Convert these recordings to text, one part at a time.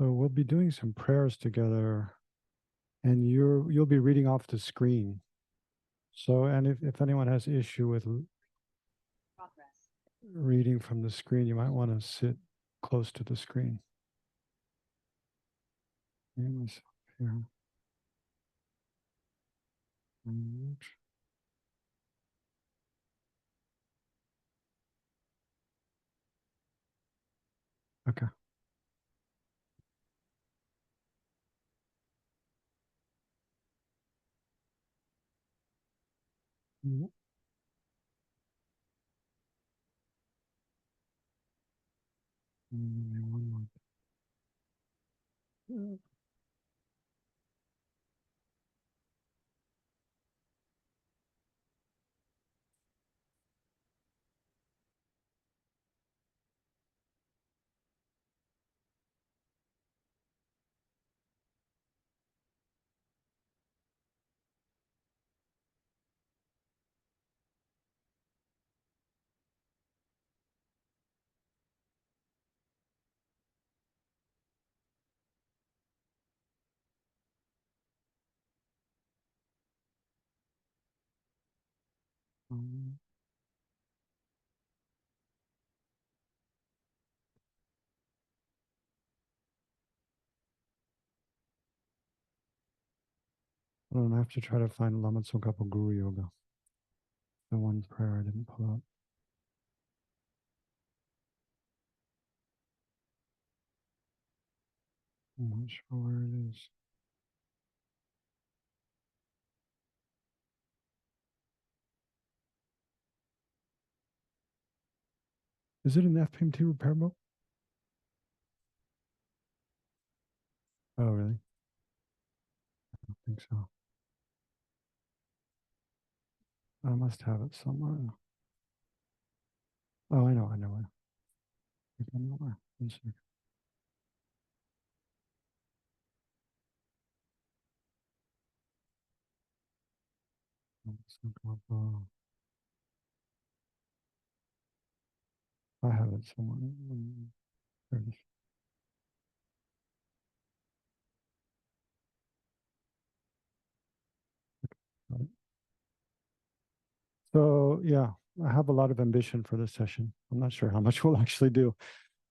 So we'll be doing some prayers together, and you'll be reading off the screen. So, and if anyone has issue with reading from the screen, you might want to sit close to the screen. Here. Okay. One more. I don't have to try to find Lama Tsongkapa Guru Yoga. The one prayer I didn't pull up. I'm not sure where it is. Is it an FPMT repair book? Oh, really? I don't think so. I must have it somewhere. Oh, I know where. I know where. One second. I have it somewhere. There it is. Got it. So yeah, I have a lot of ambition for this session. I'm not sure how much we'll actually do.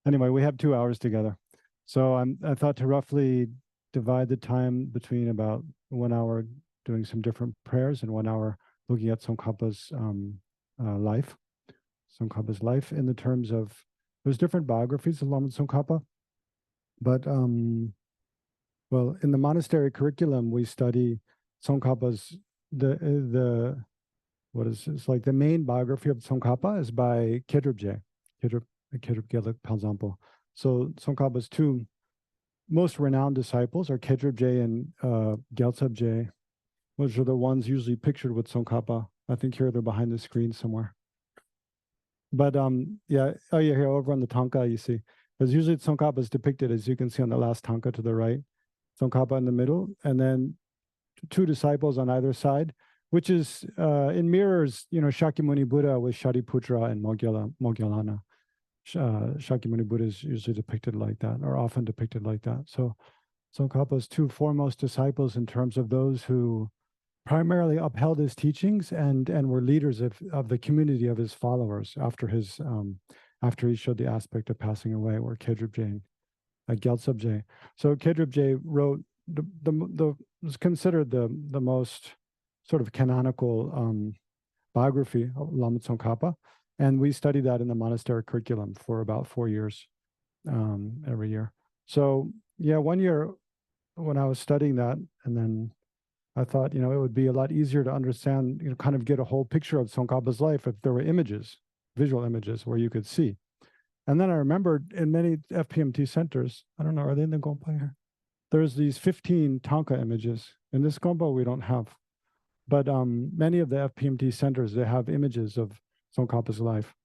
Anyway, we have 2 hours together. So I thought to roughly divide the time between about 1 hour doing some different prayers and 1 hour looking at Tsongkhapa's life. Tsongkhapa's life in the terms of, there's different biographies of Lama Tsongkapa, but well, in the monastery curriculum, we study Tsongkhapa's, it's like the main biography of Tsongkapa is by Kedrubje, Kedrub Geluk Palzampo. So Tsongkhapa's 2 most renowned disciples are Kedrubje and Gyaltsabje, which are the ones usually pictured with Tsongkapa. I think here they're behind the screen somewhere. But yeah, oh yeah, here over on the Tanka you see. Because usually Tsongkapa is depicted, as you can see on the last Tanka to the right, Tsongkapa in the middle, and then 2 disciples on either side, which is in mirrors, Shakyamuni Buddha with Shariputra and Moggallana. Shakyamuni Buddha is usually depicted like that, or often depicted like that. So Tsongkhapa's 2 foremost disciples in terms of those who primarily upheld his teachings and were leaders of the community of his followers after he showed the aspect of passing away, were Kedrubje and Gyaltsabje. So Kedrubje wrote was considered the most sort of canonical biography of Lama Tsongkapa, and we study that in the monastery curriculum for about 4 years every year. So yeah, 1 year when I was studying that, and then I thought, it would be a lot easier to understand, kind of get a whole picture of Tsongkhapa's life if there were images, visual images where you could see. And then I remembered in many FPMT centers, I don't know, are they in the Gompa here? There's these 15 Tanka images. In this Gompa, we don't have. But many of the FPMT centers, they have images of Tsongkhapa's life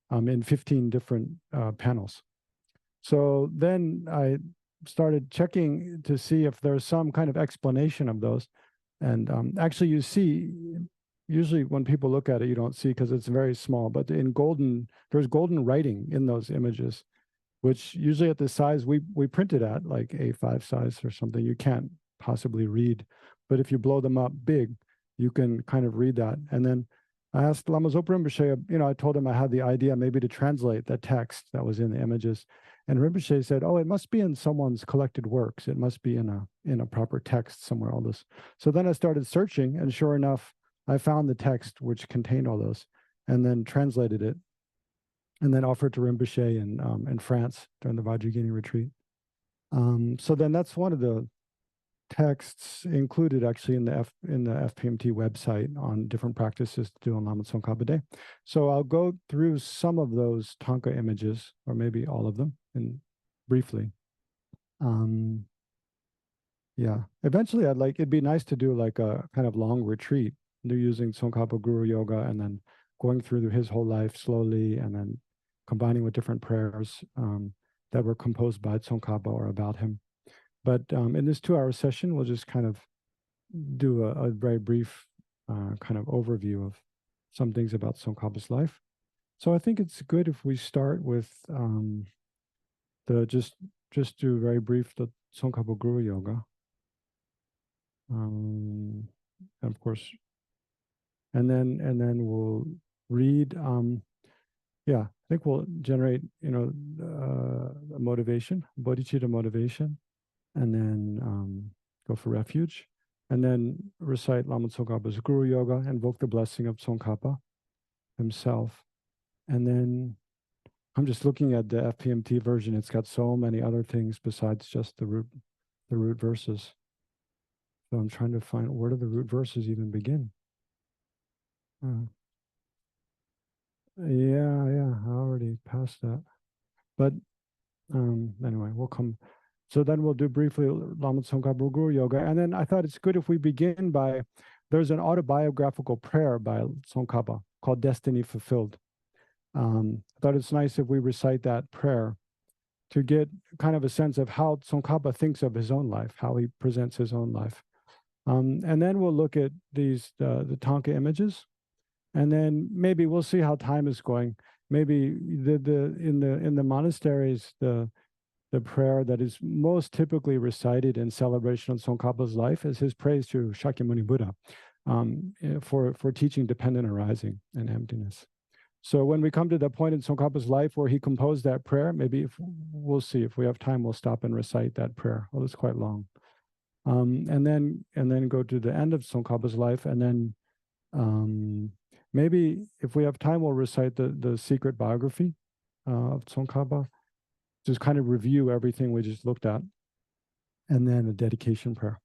in 15 different panels. So then I started checking to see if there's some kind of explanation of those. And actually, you see, usually when people look at it, you don't see because it's very small. But there's golden writing in those images, which usually at the size we print it at, like A5 size or something, you can't possibly read. But if you blow them up big, you can kind of read that. And then I asked Lama Zopa Rinpoche, I told him I had the idea maybe to translate the text that was in the images. And Rinpoche said, oh, it must be in someone's collected works. It must be in a proper text somewhere, all this. So then I started searching, and sure enough, I found the text which contained all those, and then translated it, and then offered to Rinpoche in France during the Vajrayogini retreat. So then that's one of the texts included actually in the FPMT website on different practices to do on Lama Tsongkapa Day. So I'll go through some of those Thangka images, or maybe all of them, and briefly. Yeah, eventually it'd be nice to do like a kind of long retreat. They're using Tsongkapa Guru Yoga and then going through his whole life slowly, and then combining with different prayers that were composed by Tsongkapa or about him. But in this 2-hour session, we'll just kind of do a very brief kind of overview of some things about Tsongkapa's life. So I think it's good if we start with just do very brief the Tsongkapa Guru Yoga. And of course, and then we'll read. Yeah, I think we'll generate a motivation, bodhicitta motivation, and then go for refuge, and then recite Lama Tsongkapa's Guru Yoga, invoke the blessing of Tsongkapa himself. And then I'm just looking at the FPMT version. It's got so many other things besides just the root verses. So I'm trying to find, where do the root verses even begin? Yeah, I already passed that. But anyway, we'll come. So then we'll do briefly Lama Tsongkapa Guru Yoga. And then I thought it's good if we begin by, there's an autobiographical prayer by Tsongkapa called Destiny Fulfilled. I thought it's nice if we recite that prayer to get kind of a sense of how Tsongkapa thinks of his own life, how he presents his own life. And then we'll look at these, the Thangka images. And then maybe we'll see how time is going. Maybe in the monasteries, the prayer that is most typically recited in celebration of Tsongkapa's life is his praise to Shakyamuni Buddha for teaching dependent arising and emptiness. So when we come to the point in Tsongkapa's life where he composed that prayer, maybe we'll see if we have time, we'll stop and recite that prayer. Well, it's quite long. And then go to the end of Tsongkapa's life, and then maybe if we have time, we'll recite the secret biography of Tsongkapa, just kind of review everything we just looked at, and then a dedication prayer,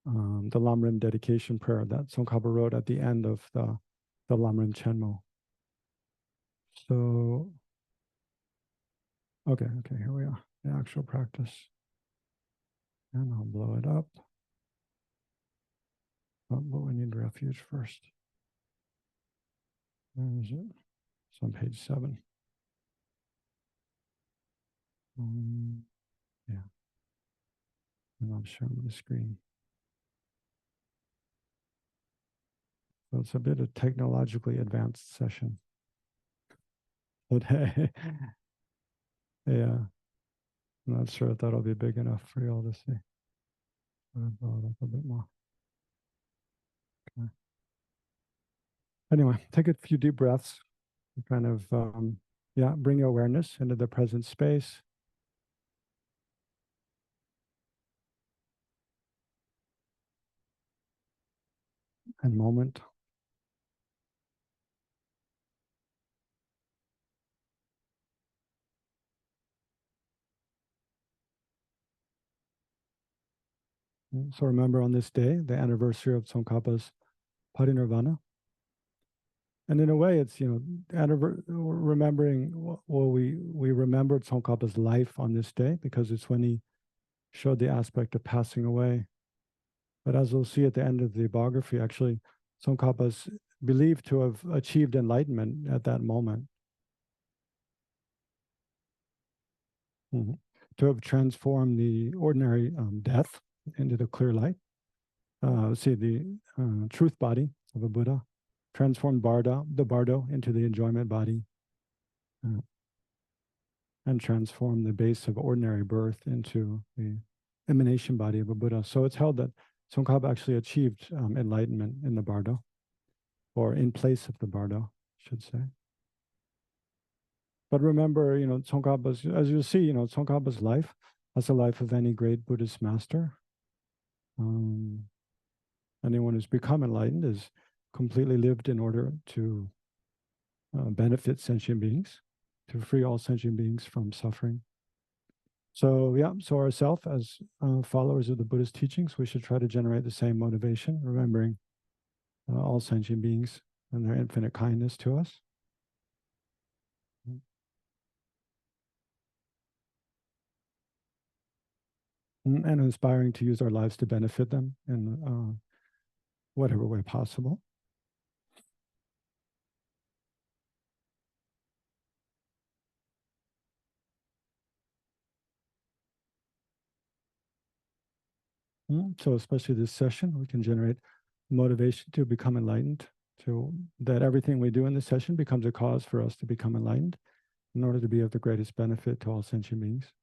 the Lamrim dedication prayer that Tsongkapa wrote at the end of the Lamrim Chenmo. So, okay, here we are, the actual practice. And I'll blow it up. Oh, but we need refuge first. Where is it? It's on page 7. Yeah. And I'm showing the screen. So it's a bit of technologically advanced session. But hey, yeah. I'm not sure if that'll be big enough for you all to see. I'll blow it up a bit more. Okay. Anyway, take a few deep breaths. Kind of, bring your awareness into the present space. And moment. So remember, on this day, the anniversary of Tsongkapa's parinirvana. And in a way, it's, remembering, well, we remembered Tsongkapa's life on this day because it's when he showed the aspect of passing away. But as we'll see at the end of the biography, actually, Tsongkapa's believed to have achieved enlightenment at that moment. To have transformed the ordinary death into the clear light. The truth body of a Buddha, transformed the bardo into the enjoyment body. and transform the base of ordinary birth into the emanation body of a Buddha. So it's held that Tsongkhapa actually achieved enlightenment in the bardo, or in place of the bardo, I should say. But remember, Tsongkhapa's, as you'll see, Tsongkhapa's life, as the life of any great Buddhist master. Anyone who's become enlightened is completely lived in order to benefit sentient beings, to free all sentient beings from suffering. So yeah, so ourselves as followers of the Buddhist teachings, we should try to generate the same motivation, remembering all sentient beings and their infinite kindness to us. And inspiring to use our lives to benefit them in whatever way possible. So especially this session, we can generate motivation to become enlightened, to that everything we do in this session becomes a cause for us to become enlightened in order to be of the greatest benefit to all sentient beings.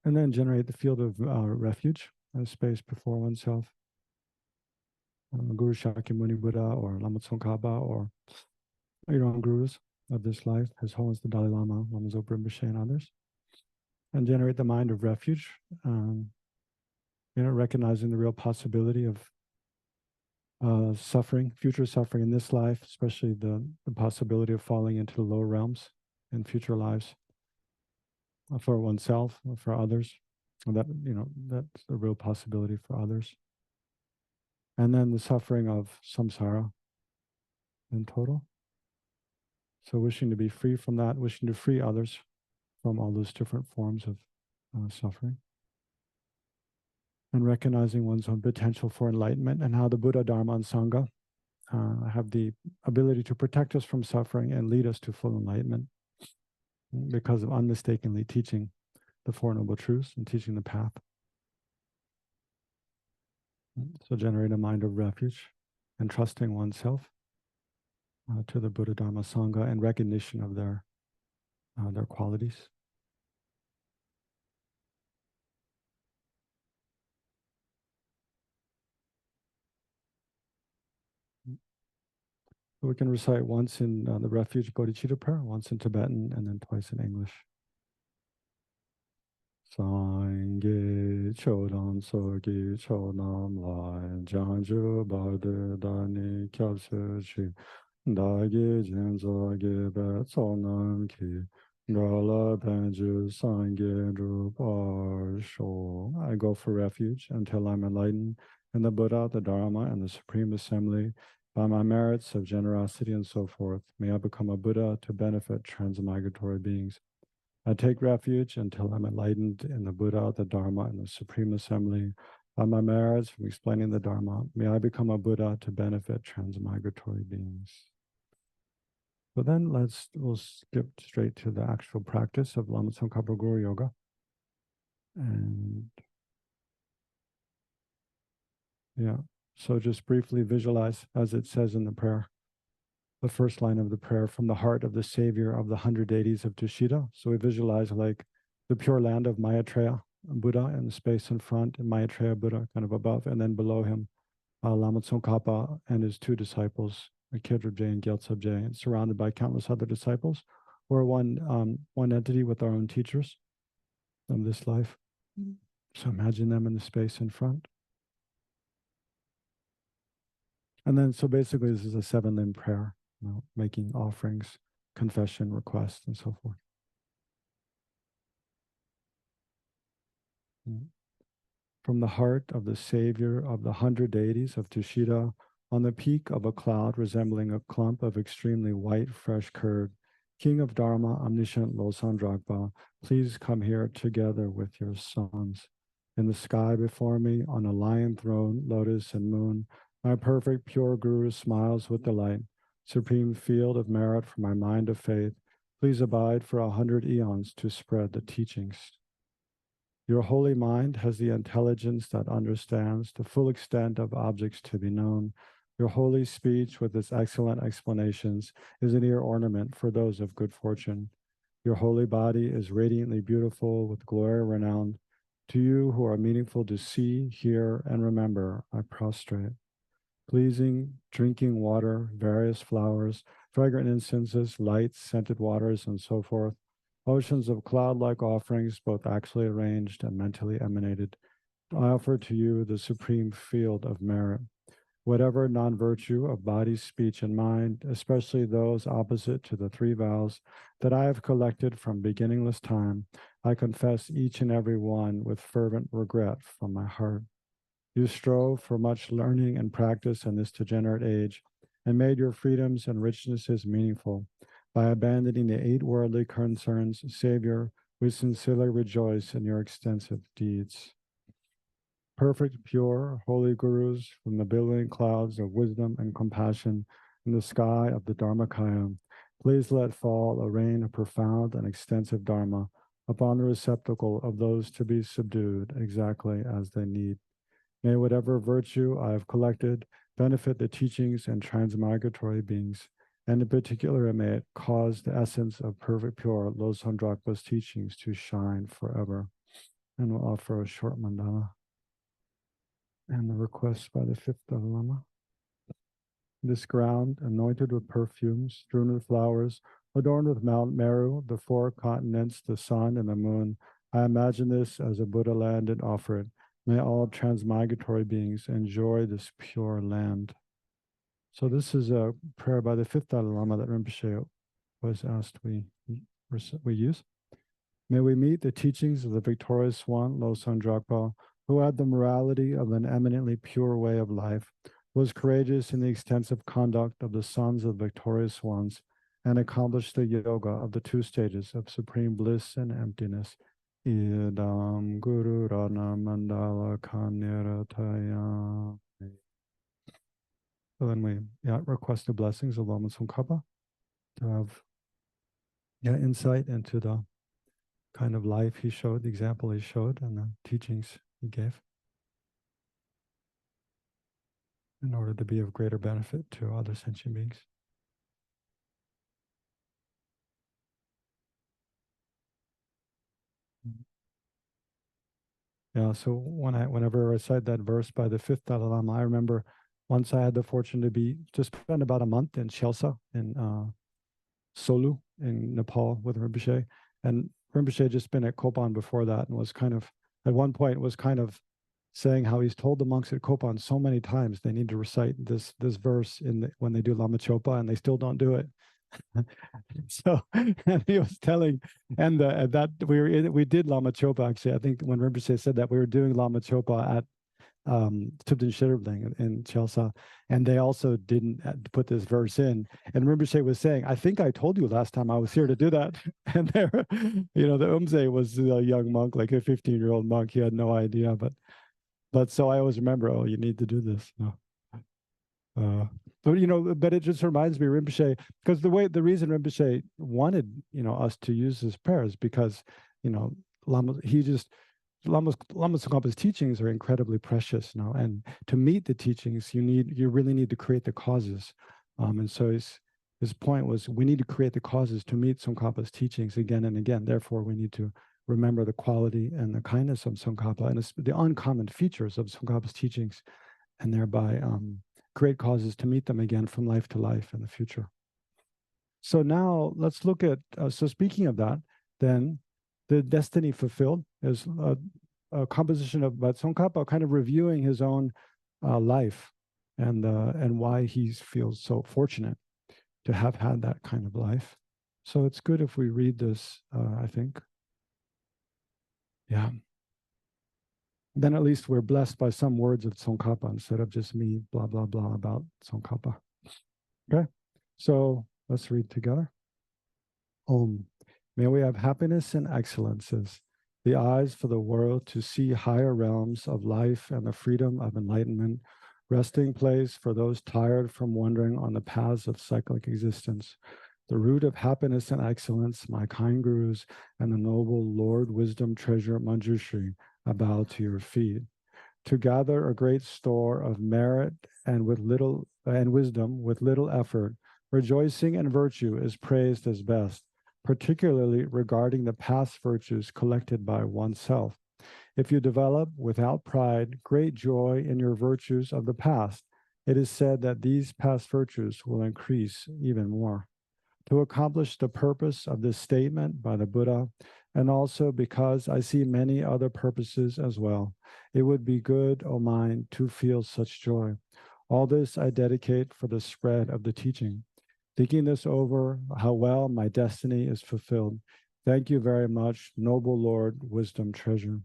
And then generate the field of refuge, a space before oneself. Guru Shakyamuni Buddha or Lama Tsongkapa or your own gurus of this life, His Holiness the Dalai Lama, Lama Zopa Rinpoche, and others. And generate the mind of refuge, recognizing the real possibility of suffering, future suffering in this life, especially the possibility of falling into the lower realms in future lives for oneself, for others. And that's a real possibility for others. And then the suffering of samsara in total. So wishing to be free from that, wishing to free others from all those different forms of suffering. And recognizing one's own potential for enlightenment and how the Buddha, Dharma, and Sangha have the ability to protect us from suffering and lead us to full enlightenment because of unmistakably teaching the Four Noble Truths and teaching the path. So generate a mind of refuge and trusting oneself to the Buddha, Dharma, Sangha and recognition of their qualities. We can recite once in the Refuge Bodhicitta prayer, once in Tibetan, and then twice in English. Sangye chodan sogi chodam lai janju barde dani kyabse chi dagi jenzo ge be tsonam ki gala benju sangye drupa sho. I go for refuge until I'm enlightened in the Buddha, the Dharma, and the Supreme Assembly by my merits of generosity and so forth. May I become a Buddha to benefit transmigratory beings. I take refuge until I'm enlightened in the Buddha, the Dharma, and the Supreme Assembly. By my merits from explaining the Dharma, may I become a Buddha to benefit transmigratory beings. So then we'll skip straight to the actual practice of Lama Tsongkapa Guru Yoga. And yeah, so just briefly visualize, as it says in the prayer, the first line of the prayer, from the heart of the savior of the 100 deities of Tushita. So we visualize like the pure land of Maitreya Buddha in the space in front, and Maitreya Buddha kind of above, and then below him, Lama Tsongkapa and his two disciples, Khedrubje and Gyaltsabje, and surrounded by countless other disciples. We're one entity with our own teachers from this life. So imagine them in the space in front. And then, so basically, this is a 7-limb prayer, making offerings, confession, requests, and so forth. From the heart of the savior of the 100 deities of Tushita, on the peak of a cloud resembling a clump of extremely white, fresh curd, King of Dharma, omniscient Losang Dragpa, please come here together with your sons. In the sky before me, on a lion throne, lotus and moon, my perfect pure Guru smiles with delight. Supreme field of merit for my mind of faith, please abide for 100 eons to spread the teachings. Your holy mind has the intelligence that understands the full extent of objects to be known. Your holy speech, with its excellent explanations, is an ear ornament for those of good fortune. Your holy body is radiantly beautiful with glory renowned. To you who are meaningful to see, hear, and remember, I prostrate. Pleasing drinking water, various flowers, fragrant incenses, lights, scented waters, and so forth. Oceans of cloud-like offerings, both actually arranged and mentally emanated. I offer to you the supreme field of merit. Whatever non-virtue of body, speech, and mind, especially those opposite to the three vows that I have collected from beginningless time, I confess each and every one with fervent regret from my heart. You strove for much learning and practice in this degenerate age, and made your freedoms and richnesses meaningful. By abandoning the 8 worldly concerns, Savior, we sincerely rejoice in your extensive deeds. Perfect, pure, holy gurus from the billowing clouds of wisdom and compassion in the sky of the Dharmakaya, please let fall a rain of profound and extensive Dharma upon the receptacle of those to be subdued exactly as they need. May whatever virtue I have collected benefit the teachings and transmigratory beings, and in particular may it cause the essence of perfect pure Losang Drakpa's teachings to shine forever. And we'll offer a short mandala and the request by the 5th Dalai Lama. This ground, anointed with perfumes, strewn with flowers, adorned with Mount Meru, the 4 continents, the sun, and the moon, I imagine this as a Buddha land and offer it. May all transmigratory beings enjoy this pure land. So this is a prayer by the 5th Dalai Lama that Rinpoche was asked we use. May we meet the teachings of the victorious one, Losang Drakpa, who had the morality of an eminently pure way of life, was courageous in the extensive conduct of the sons of the victorious ones, and accomplished the yoga of the 2 stages of supreme bliss and emptiness. Idam Guru Rana Mandala Kanyarataya. So then we request the blessings of Lama Tsongkapa to have insight into the kind of life he showed, the example he showed, and the teachings he gave in order to be of greater benefit to other sentient beings. Yeah, so whenever I recite that verse by the 5th Dalai Lama, I remember once I had the fortune to spend about a month in Chelsea in Solu in Nepal with Rinpoche, and Rinpoche had just been at Kopan before that, and was kind of at one point was kind of saying how he's told the monks at Kopan so many times they need to recite this verse when they do Lama Chopa, and they still don't do it. So, and he was telling, and that we did Lama Chopa actually. I think when Rinpoche said that we were doing Lama Chopa at Tupten Shirabling in Chelsea, and they also didn't put this verse in. And Rinpoche was saying, I think I told you last time I was here to do that. And there, the Umze was a young monk, like a 15-year-old monk. He had no idea, but so I always remember, oh, you need to do this. No. But it just reminds me, Rinpoche, because the reason Rinpoche wanted, us to use this prayer is because, Lama Tsongkapa's teachings are incredibly precious now, and to meet the teachings, you really need to create the causes. And so his point was, we need to create the causes to meet Tsongkapa's teachings again and again. Therefore, we need to remember the quality and the kindness of Tsongkapa and the uncommon features of Tsongkapa's teachings, and thereby create causes to meet them again from life to life in the future. So now let's look at, so speaking of that, then the destiny fulfilled is a composition of Tsongkapa kind of reviewing his own life and why he feels so fortunate to have had that kind of life. So it's good if we read this, I think. Yeah. Then at least we're blessed by some words of Tsongkapa instead of just me blah, blah, blah about Tsongkapa. Okay, so let's read together. Om. May we have happiness and excellences, the eyes for the world to see higher realms of life and the freedom of enlightenment, resting place for those tired from wandering on the paths of cyclic existence. the root of happiness and excellence, my kind gurus, and the noble Lord Wisdom Treasure Manjushri, I bow to your feet. To gather a great store of merit and wisdom with little effort, rejoicing in virtue is praised as best, particularly regarding the past virtues collected by oneself. If you develop without pride great joy in your virtues of the past, it is said that these past virtues will increase even more. To accomplish the purpose of this statement by the Buddha, and also because I see many other purposes as well, it would be good, O mind, to feel such joy. All this I dedicate for the spread of the teaching. Thinking this over, how well my destiny is fulfilled. Thank you very much, noble Lord, wisdom treasure.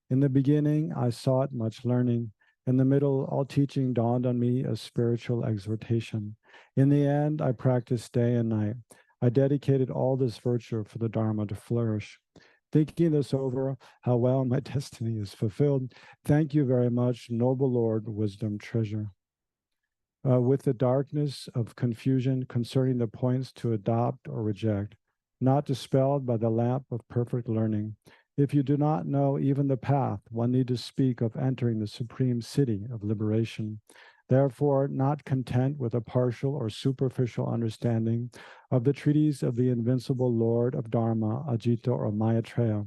In the beginning, I sought much learning. In the middle, all teaching dawned on me as spiritual exhortation. In the end, I practiced day and night. I dedicated all this virtue for the Dharma to flourish. Thinking this over, how well my destiny is fulfilled. Thank you very much, noble Lord, wisdom treasure. With the darkness of confusion concerning the points to adopt or reject, not dispelled by the lamp of perfect learning. If you do not know even the path, one need to speak of entering the supreme city of liberation. Therefore, not content with a partial or superficial understanding of the treaties of the invincible Lord of Dharma, Ajita or Maitreya,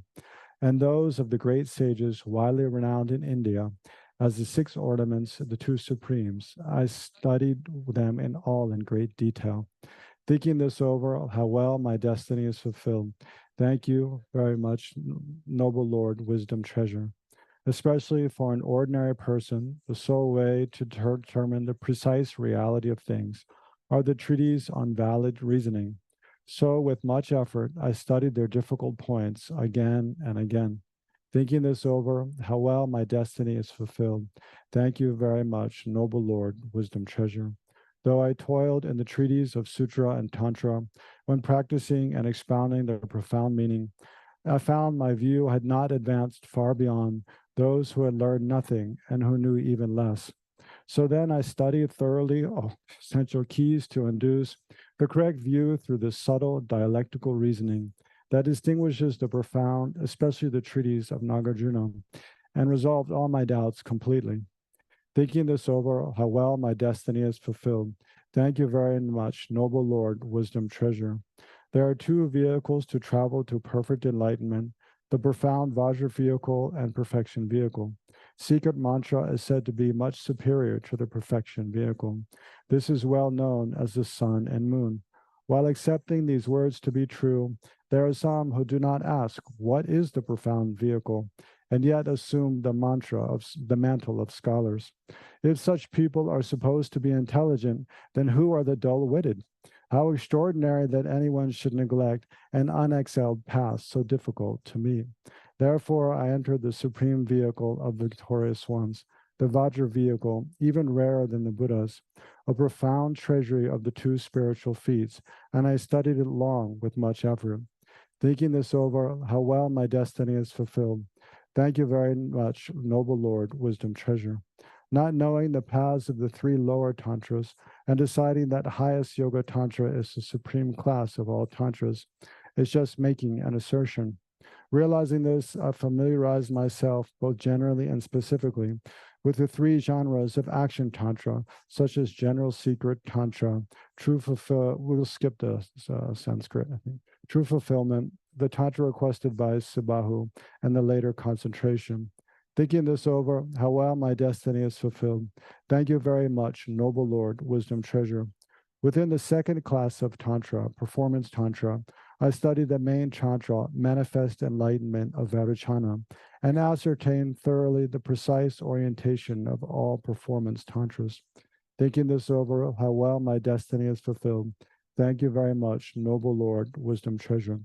and those of the great sages widely renowned in India, as the six ornaments, the two supremes, I studied them in great detail. Thinking this over, how well my destiny is fulfilled. Thank you very much, noble Lord, wisdom treasure. Especially for an ordinary person, the sole way to determine the precise reality of things are the treatises on valid reasoning. So, with much effort, I studied their difficult points again and again. Thinking this over, how well my destiny is fulfilled. Thank you very much, noble Lord, wisdom treasure. Though I toiled in the treatises of Sutra and Tantra, when practicing and expounding their profound meaning, I found my view had not advanced far beyond those who had learned nothing and who knew even less. So then I studied thoroughly all essential keys to induce the correct view through the subtle dialectical reasoning that distinguishes the profound, especially the treatise of Nagarjuna, and resolved all my doubts completely. Thinking this over, how well my destiny is fulfilled. Thank you very much, noble Lord, wisdom treasure. There are two vehicles to travel to perfect enlightenment, the profound Vajra vehicle and perfection vehicle. Secret mantra is said to be much superior to the perfection vehicle. This is well known as the sun and moon. While accepting these words to be true, there are some who do not ask, what is the profound vehicle, and yet assume the mantle of scholars. If such people are supposed to be intelligent, then who are the dull-witted? How extraordinary that anyone should neglect an unexcelled path so difficult to meet. Therefore, I entered the supreme vehicle of victorious ones, the Vajra vehicle, even rarer than the Buddhas, a profound treasury of the two spiritual feats, and I studied it long with much effort. Thinking this over, how well my destiny is fulfilled. Thank you very much, noble Lord, wisdom treasure. Not knowing the paths of the three lower tantras and deciding that highest yoga tantra is the supreme class of all tantras is just making an assertion. Realizing this, I familiarized myself both generally and specifically with the three genres of action tantra, such as general secret tantra, we'll skip the Sanskrit, I think, true fulfillment, the tantra requested by Sibahu, and the later concentration. Thinking this over, how well my destiny is fulfilled. Thank you very much, noble Lord, wisdom treasure. Within the second class of Tantra, performance Tantra, I studied the main Tantra, manifest enlightenment of Vairochana, and ascertained thoroughly the precise orientation of all performance Tantras. Thinking this over, how well my destiny is fulfilled. Thank you very much, noble Lord, wisdom treasure.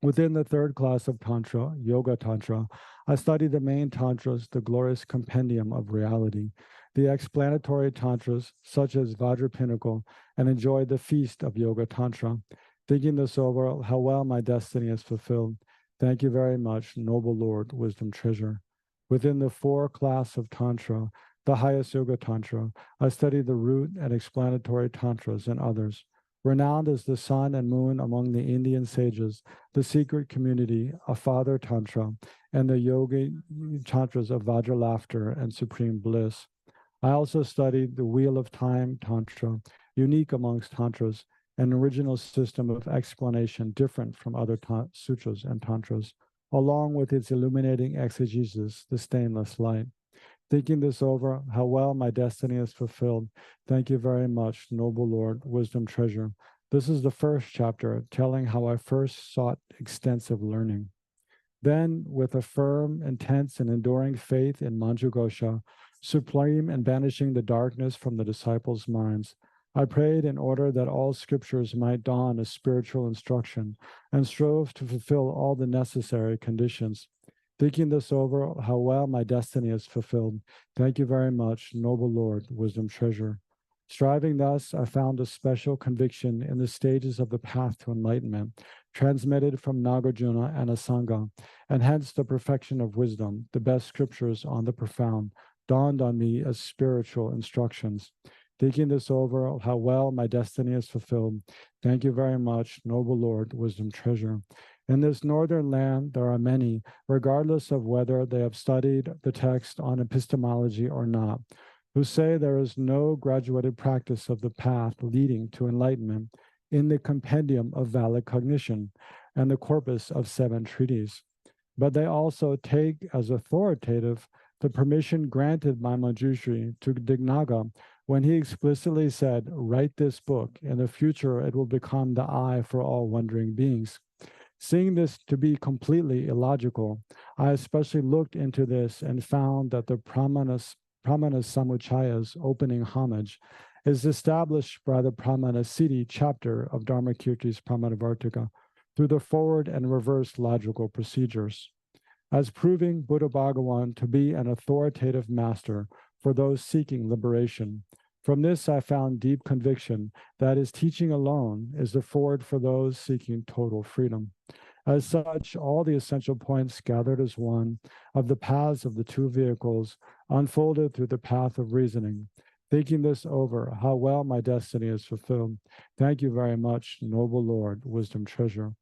Within the third class of Tantra, Yoga Tantra, I studied the main Tantras, the glorious compendium of reality, the explanatory Tantras, such as Vajra Pinnacle, and enjoyed the feast of Yoga Tantra. Thinking this over, how well my destiny is fulfilled. Thank you very much, noble Lord, wisdom treasure. Within the four class of Tantra, the highest Yoga Tantra, I studied the root and explanatory Tantras and others. Renowned as the sun and moon among the Indian sages, the secret community of Father Tantra, and the yogi tantras of Vajra laughter and supreme bliss. I also studied the Wheel of Time Tantra, unique amongst Tantras, an original system of explanation different from other sutras and Tantras, along with its illuminating exegesis, the stainless light. Thinking this over, how well my destiny is fulfilled. Thank you very much, noble Lord, wisdom treasure. This is the first chapter, telling how I first sought extensive learning. Then, with a firm, intense, and enduring faith in Manjughosha, supreme and banishing the darkness from the disciples' minds, I prayed in order that all scriptures might dawn as spiritual instruction, and strove to fulfill all the necessary conditions. Thinking this over, how well my destiny is fulfilled. Thank you very much, noble Lord, wisdom treasure. Striving thus, I found a special conviction in the stages of the path to enlightenment, transmitted from Nagarjuna and Asanga, and hence the perfection of wisdom, the best scriptures on the profound, dawned on me as spiritual instructions. Thinking this over, how well my destiny is fulfilled. Thank you very much, noble Lord, wisdom treasure. In this northern land, there are many, regardless of whether they have studied the text on epistemology or not, who say there is no graduated practice of the path leading to enlightenment in the compendium of valid cognition and the corpus of 7 treaties. But they also take as authoritative the permission granted by Manjushri to Dignaga when he explicitly said, "Write this book. In the future, it will become the eye for all wondering beings." Seeing this to be completely illogical, I especially looked into this and found that the Pramana Samuchaya's opening homage is established by the Pramana Siddhi chapter of Dharmakirti's Pramanavartika through the forward and reverse logical procedures, as proving Buddha Bhagawan to be an authoritative master for those seeking liberation. From this, I found deep conviction that his teaching alone is the forward for those seeking total freedom. As such, all the essential points gathered as one of the paths of the 2 vehicles unfolded through the path of reasoning. Thinking this over, how well my destiny is fulfilled. Thank you very much, noble Lord, wisdom treasure.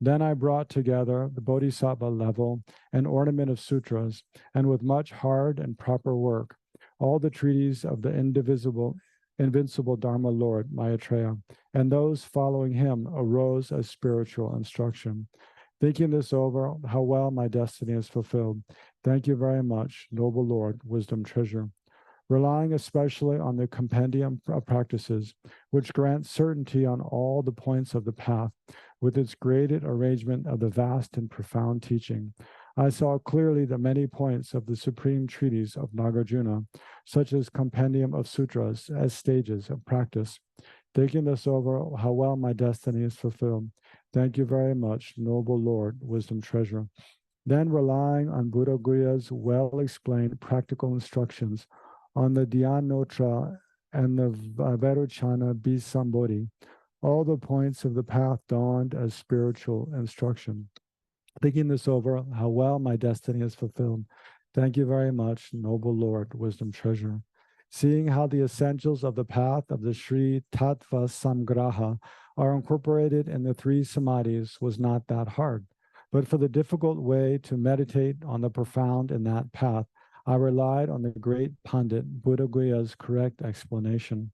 Then I brought together the Bodhisattva level and ornament of sutras, and with much hard and proper work, all the treaties of the invincible Dharma Lord, Maitreya, and those following him arose as spiritual instruction. Thinking this over, how well my destiny is fulfilled. Thank you very much, noble Lord, wisdom treasure. Relying especially on the compendium of practices, which grant certainty on all the points of the path, with its graded arrangement of the vast and profound teaching, I saw clearly the many points of the supreme treatise of Nagarjuna, such as compendium of sutras, as stages of practice. Thinking this over, how well my destiny is fulfilled. Thank you very much, noble Lord, wisdom treasure. Then relying on Buddha Guya's well-explained practical instructions on the Dhyanotra and the Vairocana Bisambodhi, all the points of the path dawned as spiritual instruction. Thinking this over, how well my destiny is fulfilled. Thank you very much, noble Lord, wisdom treasure. Seeing how the essentials of the path of the Sri Tattva Samgraha are incorporated in the 3 samadhis was not that hard. But for the difficult way to meditate on the profound in that path, I relied on the great Pandit Buddha Guya's correct explanation,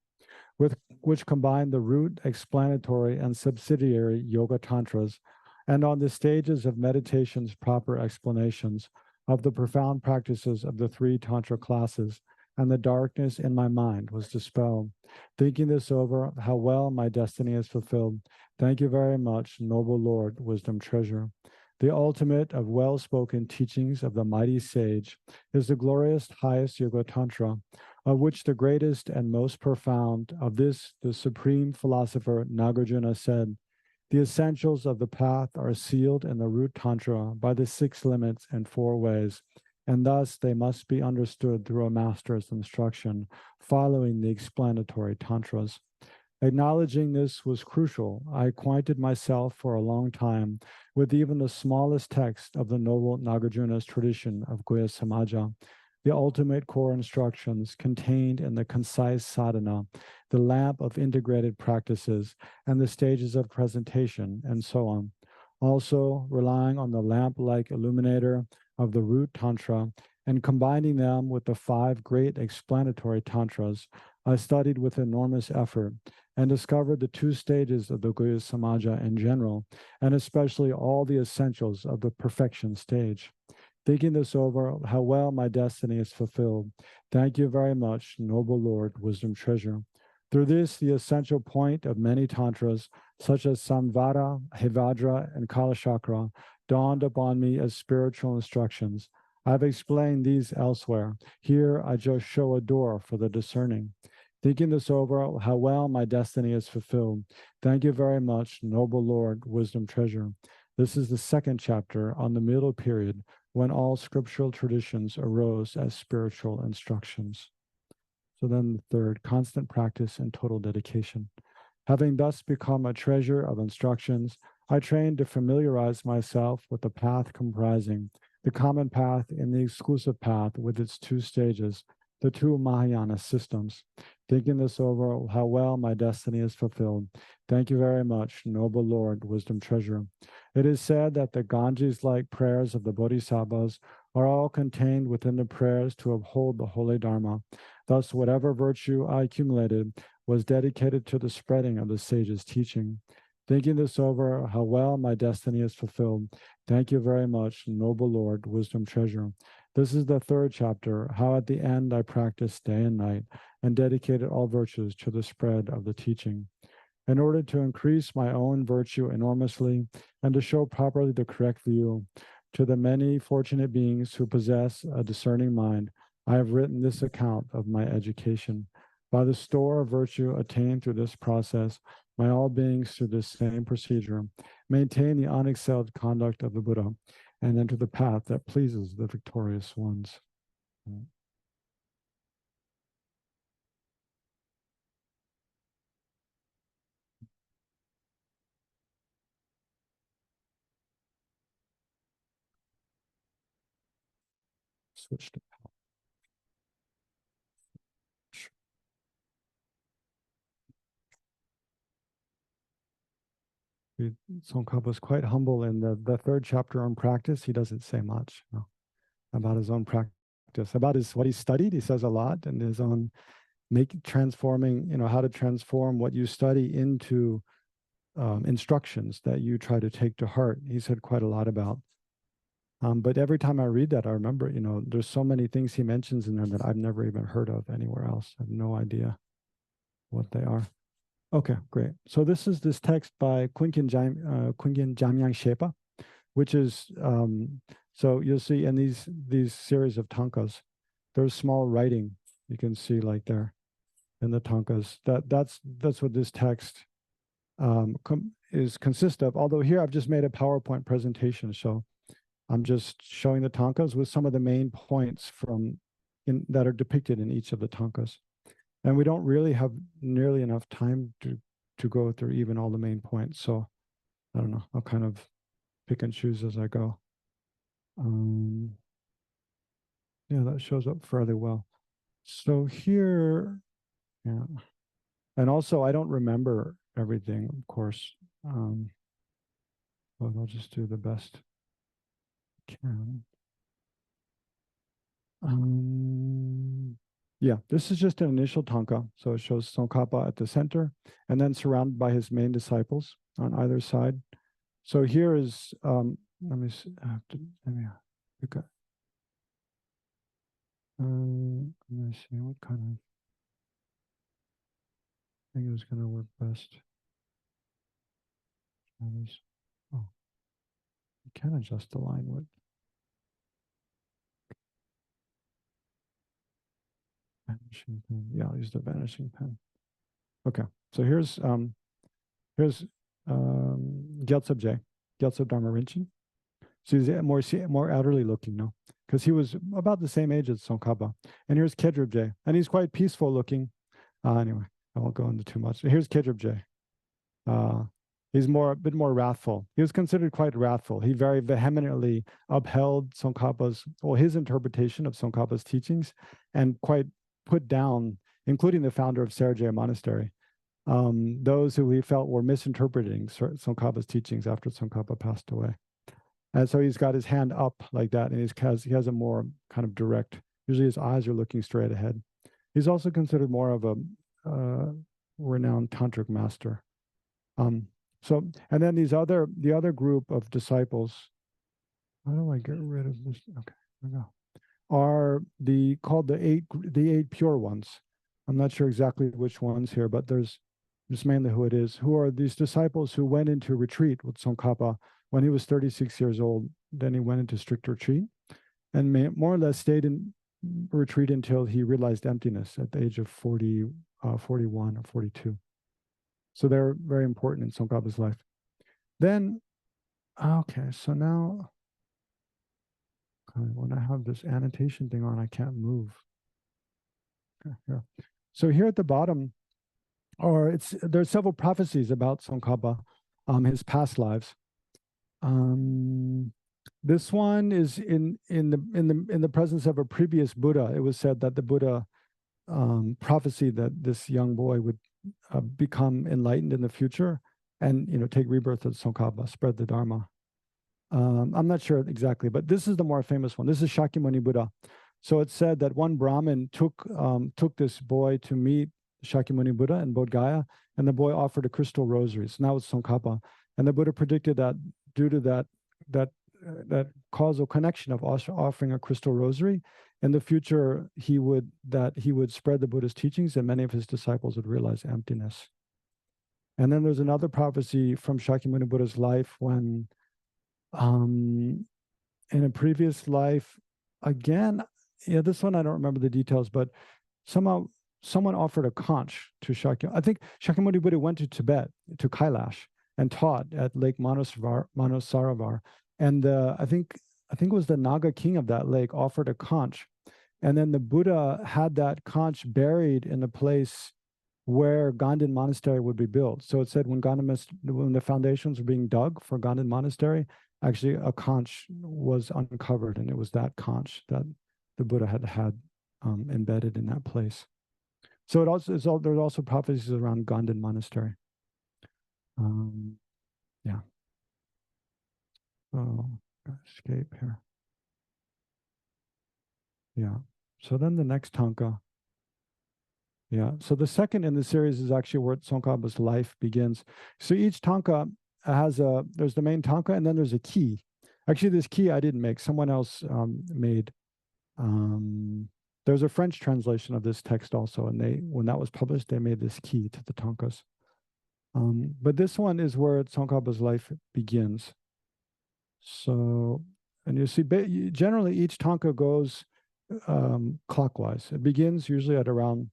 with which combined the root, explanatory, and subsidiary yoga tantras, and on the stages of meditation's proper explanations of the profound practices of the 3 tantra classes, and the darkness in my mind was dispelled. Thinking this over, how well my destiny is fulfilled. Thank you very much, noble Lord, wisdom treasure. The ultimate of well-spoken teachings of the mighty sage is the glorious highest Yoga Tantra, of which the greatest and most profound of this, the supreme philosopher Nagarjuna said, the essentials of the path are sealed in the root Tantra by the 6 limits and 4 ways, and thus they must be understood through a master's instruction, following the explanatory Tantras. Acknowledging this was crucial, I acquainted myself for a long time with even the smallest text of the noble Nagarjuna's tradition of Guya Samaja, the ultimate core instructions contained in the concise sadhana, the lamp of integrated practices, and the stages of presentation, and so on. Also, relying on the lamp-like illuminator of the root tantra and combining them with the 5 great explanatory tantras, I studied with enormous effort and discovered the 2 stages of the Guhya Samaja in general, and especially all the essentials of the perfection stage. Thinking this over, how well my destiny is fulfilled. Thank you very much, noble Lord, wisdom treasure. Through this, the essential point of many tantras, such as Samvara, Hevajra, and Kalachakra, dawned upon me as spiritual instructions. I've explained these elsewhere. Here, I just show a door for the discerning. Thinking this over, how well my destiny is fulfilled. Thank you very much, noble Lord, wisdom treasure. This is the 2nd chapter on the middle period, when all scriptural traditions arose as spiritual instructions. So then the 3rd, constant practice and total dedication. Having thus become a treasure of instructions, I trained to familiarize myself with the path comprising the common path and the exclusive path with its 2 stages, the 2 Mahayana systems. Thinking this over, how well my destiny is fulfilled. Thank you very much, noble Lord, wisdom treasure. It is said that the Ganges-like prayers of the Bodhisattvas are all contained within the prayers to uphold the holy Dharma. Thus, whatever virtue I accumulated was dedicated to the spreading of the sage's teaching. Thinking this over, how well my destiny is fulfilled. Thank you very much, noble Lord, wisdom treasure. This is the 3rd chapter, how at the end I practiced day and night and dedicated all virtues to the spread of the teaching. In order to increase my own virtue enormously and to show properly the correct view to the many fortunate beings who possess a discerning mind, I have written this account of my education. By the store of virtue attained through this process, may all beings through this same procedure maintain the unexcelled conduct of the Buddha and enter the path that pleases the victorious ones. Switch to Tsongkapa is quite humble in the 3rd chapter on practice. He doesn't say much about his own practice. About what he studied, he says a lot, and his own transforming, how to transform what you study into instructions that you try to take to heart. He said quite a lot about. But every time I read that, I remember, there's so many things he mentions in there that I've never even heard of anywhere else. I have no idea what they are. Okay, great. So this is this text by Kunkin Jamyang Shepa, which is, so you'll see in these series of tankas, there's small writing you can see like there in the tankas. That's what this text consists of. Although here I've just made a PowerPoint presentation, so I'm just showing the tankas with some of the main points that are depicted in each of the tankas. And we don't really have nearly enough time to go through even all the main points. So I don't know, I'll kind of pick and choose as I go. Yeah, that shows up fairly well. So here, yeah. And also I don't remember everything, of course. But I'll just do the best I can. Yeah, this is just an initial tanka. So it shows Tsongkapa at the center and then surrounded by his main disciples on either side. So here is, let me see, let me see what kind of thing is going to work best. Oh, you can adjust the line width. Vanishing pen. Yeah, I'll use the vanishing pen. Okay, so here's Gyaltsab J, Gyaltsab Dharma Rinchen. So he's more elderly looking now, because he was about the same age as Tsongkapa. And here's Kedrib J, and he's quite peaceful looking. Anyway, I won't go into too much. Here's Kedrib J. He's a bit more wrathful. He was considered quite wrathful. He very vehemently upheld his interpretation of Tsongkapa's teachings, and quite put down, including the founder of Sergei Monastery, those who he felt were misinterpreting Tsongkapa's teachings after Tsongkapa passed away. And so he's got his hand up like that, and he has a more kind of direct, usually his eyes are looking straight ahead. He's also considered more of a renowned tantric master. And then the other group of disciples, how do I get rid of this? Okay, there we go. Are called the eight pure ones. I'm not sure exactly which ones here, but there's mainly who it is, who are these disciples who went into retreat with Tsongkapa when he was 36 years old. Then he went into strict retreat and more or less stayed in retreat until he realized emptiness at the age of 41 or 42. So they're very important in Tsongkapa's life. Then, okay, so now, when I have this annotation thing on, I can't move. Okay, here. So here at the bottom, there's several prophecies about Tsongkapa, his past lives. This one is in the presence of a previous Buddha. It was said that the Buddha prophesied that this young boy would become enlightened in the future, and take rebirth as Tsongkapa, spread the Dharma. I'm not sure exactly, but this is the more famous one. This is Shakyamuni Buddha. So it's said that one Brahmin took this boy to meet Shakyamuni Buddha in Bodh Gaya, and the boy offered a crystal rosary. So now it's Tsongkapa, and the Buddha predicted that due to that causal connection of offering a crystal rosary, in the future he would spread the Buddha's teachings, and many of his disciples would realize emptiness. And then there's another prophecy from Shakyamuni Buddha's life when, in a previous life, again, this one I don't remember the details, but somehow someone offered a conch to Shakyamuni. I think Shakyamuni Buddha went to Tibet, to Kailash, and taught at Lake Manasaravar. And I think it was the Naga king of that lake offered a conch. And then the Buddha had that conch buried in the place where Ganden Monastery would be built. So it said when the foundations were being dug for Ganden Monastery, actually a conch was uncovered, and it was that conch that the Buddha had embedded in that place. So there's also prophecies around Ganden Monastery. Yeah. Oh, escape here. Yeah. So then the next tanka. Yeah. So the second in the series is actually where Tsongkapa's life begins. So each tanka there's the main tanka, and then there's a key. Actually, this key I didn't make. Someone else made. There's a French translation of this text also, and when that was published, they made this key to the tankas. But this one is where Tsongkapa's life begins. So, and you see, generally each tanka goes clockwise. It begins usually at around,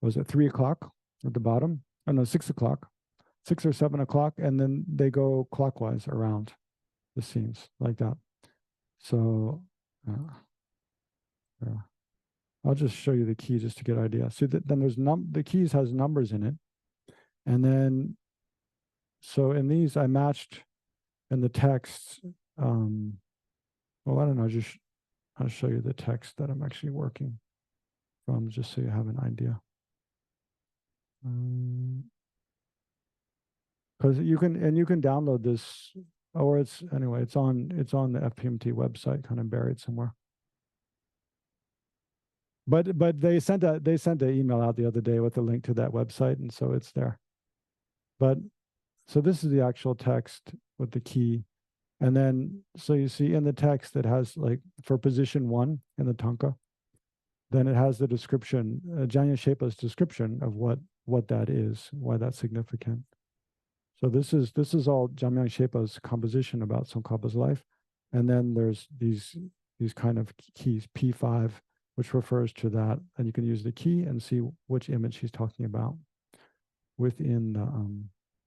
3 o'clock at the bottom? Oh no, 6 o'clock, 6 or 7 o'clock, and then they go clockwise around the scenes like that. So, I'll just show you the key just to get an idea. See, then there's the keys has numbers in it, and then so in these I matched in the text. Well, I don't know. I'll show you the text that I'm actually working from, just so you have an idea. Because you can download this, or it's on the FPMT website, kind of buried somewhere. But they sent an email out the other day with a link to that website, and so it's there. But so this is the actual text with the key. And then, so you see in the text, it has like for position 1 in the tanka, then it has the description, Janya Shepa's description of what that is, why that's significant. So this is all Jamyang Shepa's composition about Tsongkapa's life. And then there's these kind of keys, P5, which refers to that. And you can use the key and see which image he's talking about within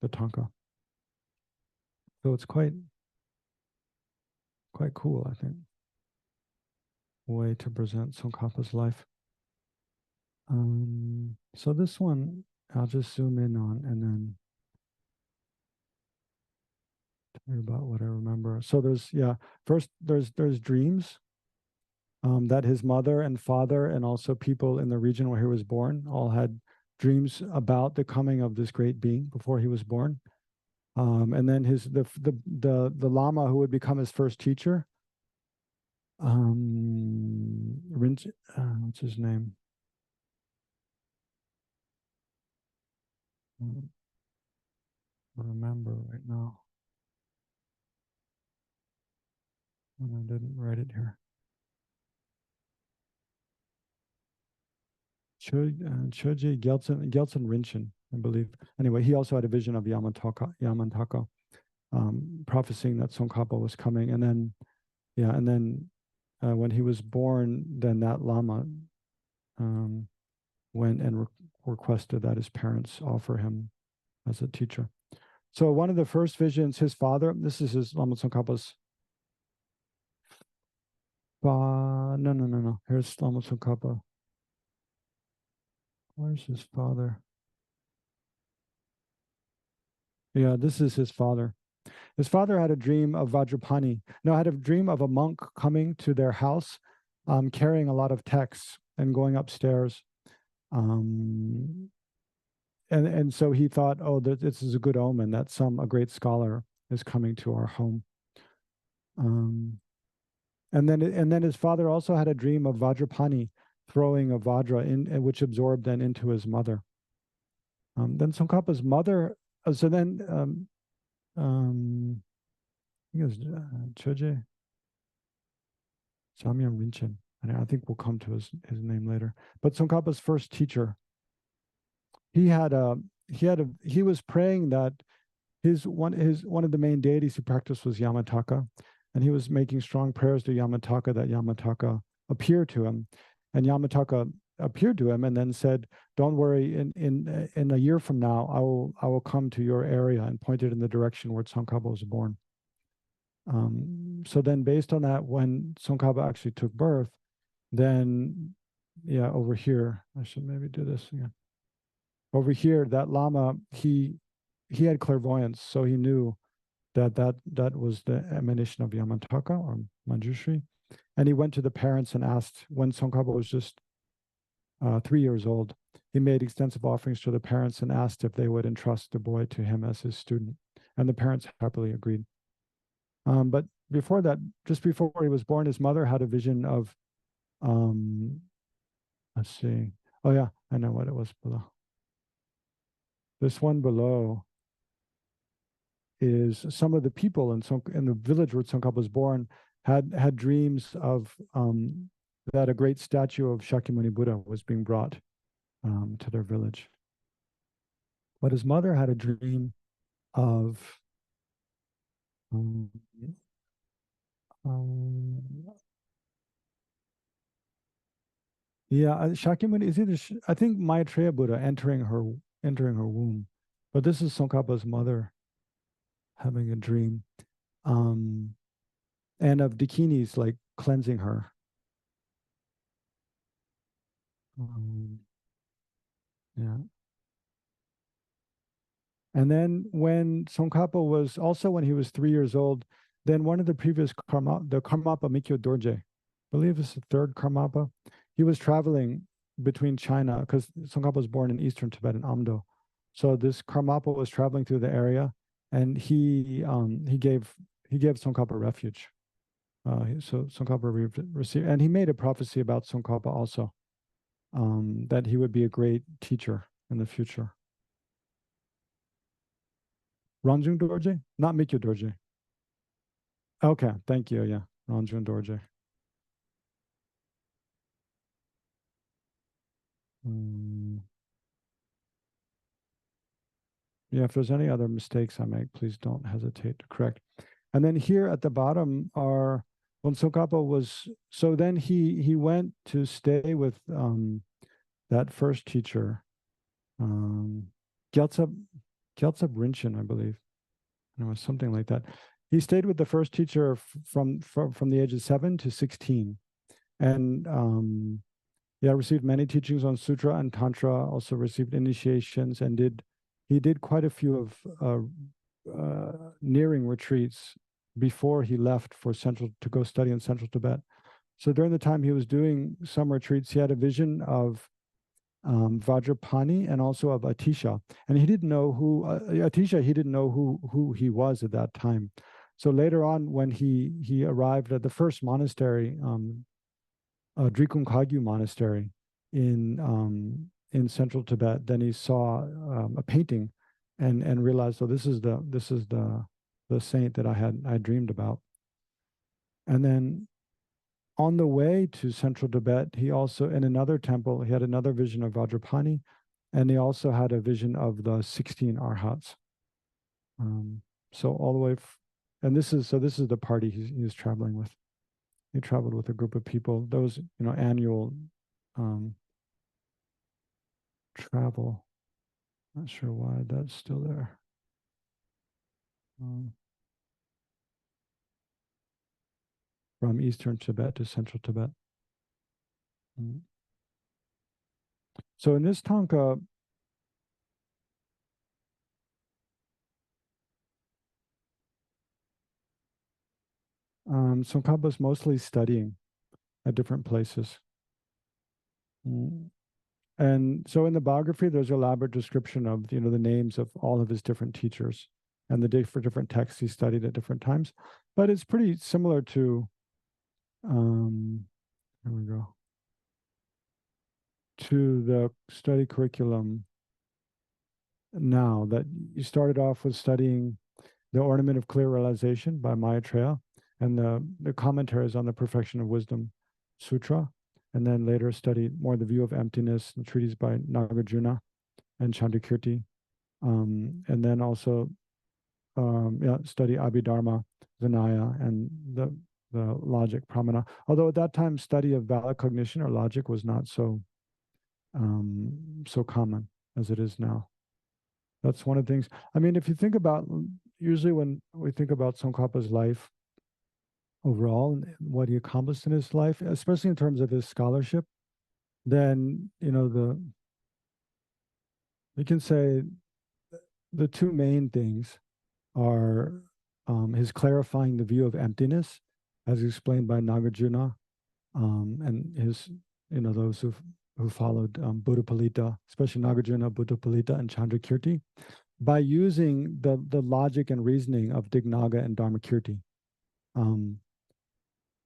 the tanka. So it's quite cool, I think, way to present Tsongkapa's life. So this one, I'll just zoom in on, and then about what I remember. So there's, yeah, first there's dreams that his mother and father and also people in the region where he was born all had dreams about the coming of this great being before he was born. And then the Lama who would become his first teacher, what's his name? I don't remember right now. And I didn't write it here. Choji Gelson Rinchen, I believe. Anyway, he also had a vision of Yamantaka, prophesying that Tsongkhapa was coming. And then, yeah, and then when he was born, then that Lama um, went and requested that his parents offer him as a teacher. So one of the first visions, his father, this is his Lama Tsongkhapa's, no. Here's Lama Tsongkhapa. Where's his father? Yeah, this is his father. His father had a dream of Vajrapani. No, had a dream of a monk coming to their house, carrying a lot of texts and going upstairs. Um, and so he thought, oh, this is a good omen that a great scholar is coming to our home. And then his father also had a dream of Vajrapani throwing a Vajra which absorbed then into his mother. Then Tsongkhapa's mother. So then, I think it was Choje Samyang Rinchen. And I think we'll come to his name later. But Tsongkhapa's first teacher, he was praying that one of the main deities he practiced was Yamataka, and he was making strong prayers to Yamataka that Yamataka appear to him, and Yamataka appeared to him and then said, "Don't worry, in a year from now, I will come to your area," and pointed in the direction where Tsongkhapa was born. So then, based on that, when Tsongkhapa actually took birth, then yeah, over here, I should maybe do this again. Over here, that Lama, he had clairvoyance, so he knew that was the emanation of Yamantaka or Manjushri. And he went to the parents and asked, when Tsongkhapa was just 3 years old, he made extensive offerings to the parents and asked if they would entrust the boy to him as his student. And the parents happily agreed. But before that, just before he was born, his mother had a vision of, let's see. Oh yeah, I know what it was below. This one below is some of the people in the village where Tsongkhapa was born had dreams of that a great statue of Shakyamuni Buddha was being brought to their village. But his mother had a dream of Shakyamuni is either I think Maitreya Buddha entering her womb, but this is Tsongkhapa's mother having a dream, and of Dakinis like cleansing her. Yeah. And then when Tsongkhapa was also when he was 3 years old, then one of the previous the Karmapa Mikyo Dorje, I believe it's the third Karmapa, he was traveling between China because Tsongkhapa was born in eastern Tibet in Amdo. So this Karmapa was traveling through the area, and he gave Tsongkhapa refuge. So Tsongkhapa received, and he made a prophecy about Tsongkhapa also, that he would be a great teacher in the future. Ranjung Dorje, not Mikyo Dorje. Okay, thank you. Yeah, Ranjung Dorje. Yeah, if there's any other mistakes I make, please don't hesitate to correct. And then here at the bottom are when Tsongkhapa was, so then he went to stay with that first teacher, Gyaltsab Rinchen, I believe. It was something like that. He stayed with the first teacher from the age of 7 to 16, and received many teachings on sutra and tantra. Also received initiations, and he did quite a few of nearing retreats before he left for to go study in central Tibet. So during the time he was doing some retreats, he had a vision of Vajrapani and also of Atisha, and he didn't know who Atisha. He didn't know who he was at that time. So later on, when he arrived at the first monastery, Drikunkagyu Monastery in central Tibet, then he saw a painting, and realized, so this is the saint that I dreamed about. And then on the way to central Tibet, he also, in another temple, he had another vision of Vajrapani, and he also had a vision of the 16 Arhats. So all the way, and this is the party he was traveling with. He traveled with a group of people. Those, annual travel. Not sure why that's still there. From eastern Tibet to central Tibet. So in this tanka, Tsongkapa is mostly studying at different places. And so in the biography, there's an elaborate description of, the names of all of his different teachers and the different texts he studied at different times. But it's pretty similar to, here we go, to the study curriculum now, that you started off with studying The Ornament of Clear Realization by Maitreya, and the commentaries on the Perfection of Wisdom Sutra, and then later studied more the View of Emptiness, the treatise by Nagarjuna and Chandrakirti, and then also study Abhidharma, Vinaya, and the logic Pramana. Although at that time, study of valid cognition or logic was not so common as it is now. That's one of the things. I mean, if you think about, usually when we think about Tsongkhapa's life overall and what he accomplished in his life, especially in terms of his scholarship, then, we can say the two main things are his clarifying the view of emptiness, as explained by Nagarjuna, and his, those who followed Buddhapalita, especially Nagarjuna, Buddhapalita, and Chandrakirti, by using the logic and reasoning of Dignaga and Dharmakirti.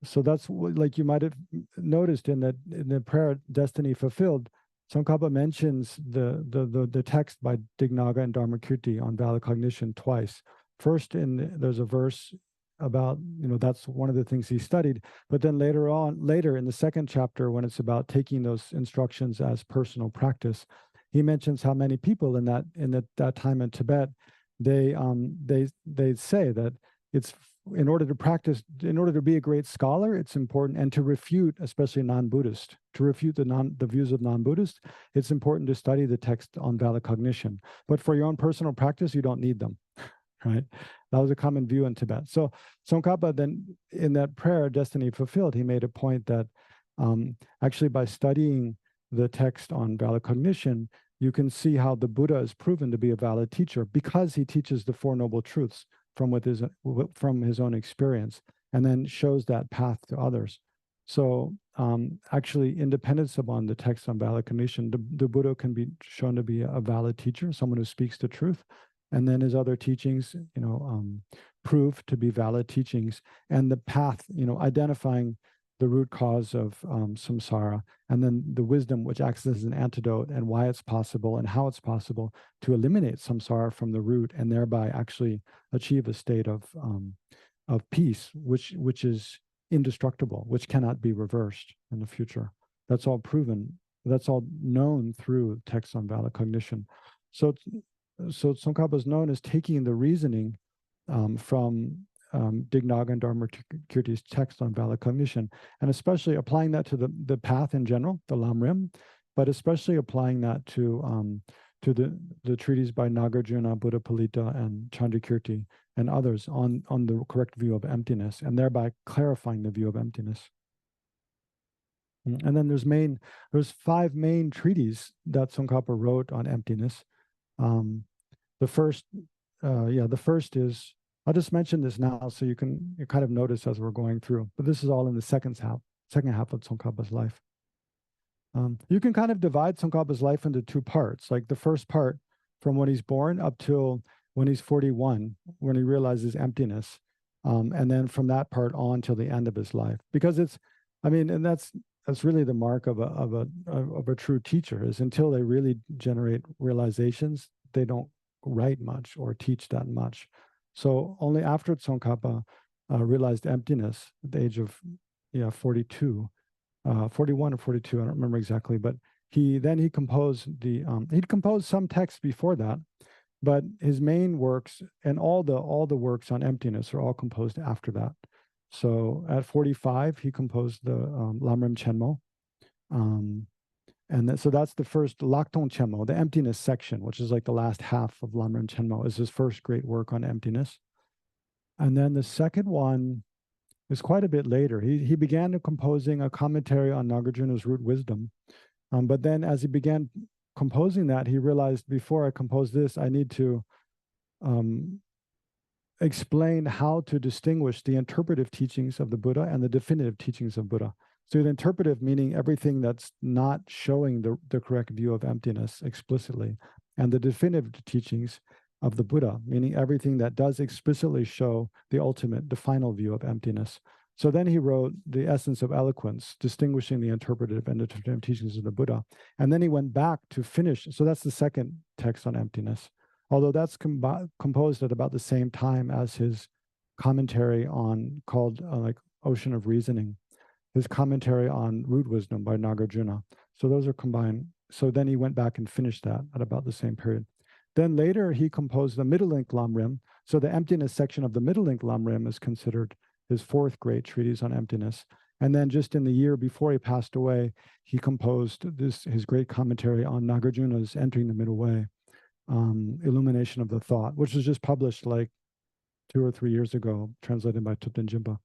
So that's like you might have noticed in the prayer Destiny Fulfilled, Tsongkapa mentions the text by Dignaga and Dharmakirti on valid cognition twice. First, there's a verse about, that's one of the things he studied, but then later in the second chapter, when it's about taking those instructions as personal practice, he mentions how many people in that time in Tibet, they say that it's, in order to be a great scholar, it's important, and to refute, especially non-Buddhist, to refute the views of non-Buddhists, it's important to study the text on valid cognition. But for your own personal practice, you don't need them, right? That was a common view in Tibet. So Tsongkapa then, in that prayer, Destiny Fulfilled, he made a point that actually by studying the text on valid cognition, you can see how the Buddha is proven to be a valid teacher, because he teaches the Four Noble Truths from his own experience, and then shows that path to others. So actually, independence upon the text on valid cognition, the Buddha can be shown to be a valid teacher, someone who speaks the truth, and then his other teachings, prove to be valid teachings, and the path, identifying the root cause of samsara, and then the wisdom which acts as an antidote, and why it's possible and how it's possible to eliminate samsara from the root, and thereby actually achieve a state of peace, which is indestructible, which cannot be reversed in the future. That's all proven. That's all known through texts on valid cognition. So Tsongkapa is known as taking the reasoning from Dignaga and Dharmakirti's text on valid cognition, and especially applying that to the path in general, the Lamrim, but especially applying that to the treatise by Nagarjuna, Buddhapalita, and Chandrakirti, and others on the correct view of emptiness, and thereby clarifying the view of emptiness. And then there's 5 main treatises that Tsongkapa wrote on emptiness. The first yeah, the first is, I'll just mention this now so you kind of notice as we're going through, but this is all in the second half of Tsongkapa's life. You can kind of divide Tsongkapa's life into two parts, like the first part from when he's born up till when he's 41, when he realizes emptiness. And then from that part on till the end of his life, because and that's really the mark of a true teacher, is until they really generate realizations, they don't write much or teach that much. So only after Tsongkapa realized emptiness at the age of 42, 41 or 42, I don't remember exactly, but he composed he'd composed some texts before that, but his main works and all the works on emptiness are all composed after that. So at 45, he composed the Lamrim Chenmo. So that's the first Laktong Chenmo, the emptiness section, which is like the last half of Lamrim Chenmo, is his first great work on emptiness. And then the second one is quite a bit later. He began composing a commentary on Nagarjuna's root wisdom. But then as he began composing that, he realized, before I compose this, I need to explain how to distinguish the interpretive teachings of the Buddha and the definitive teachings of Buddha. So the interpretive meaning everything that's not showing the correct view of emptiness explicitly, and the definitive teachings of the Buddha, meaning everything that does explicitly show the ultimate, the final view of emptiness. So then he wrote The Essence of Eloquence, distinguishing the interpretive and the definitive teachings of the Buddha. And then he went back to finish. So that's the second text on emptiness, although that's composed at about the same time as his commentary on, called like Ocean of Reasoning, his commentary on Root Wisdom by Nagarjuna. So those are combined. So then he went back and finished that at about the same period. Then later he composed the Middle Link Lamrim. So the emptiness section of the Middle Link Lamrim is considered his fourth great treatise on emptiness. And then just in the year before he passed away, he composed his great commentary on Nagarjuna's Entering the Middle Way, Illumination of the Thought, which was just published like 2 or 3 years ago, translated by Thupten Jinpa.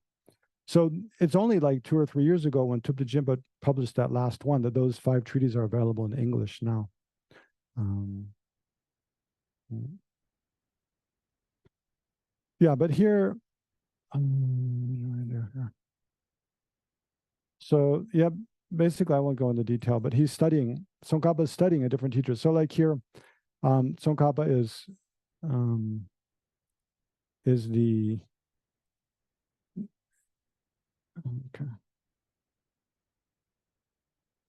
So it's only like 2 or 3 years ago, when Thupten Jinpa published that last one, that those 5 treatises are available in English now. Yeah, but here, so yeah, basically I won't go into detail, but Tsongkapa is studying a different teacher. So like here, Tsongkapa is the, okay.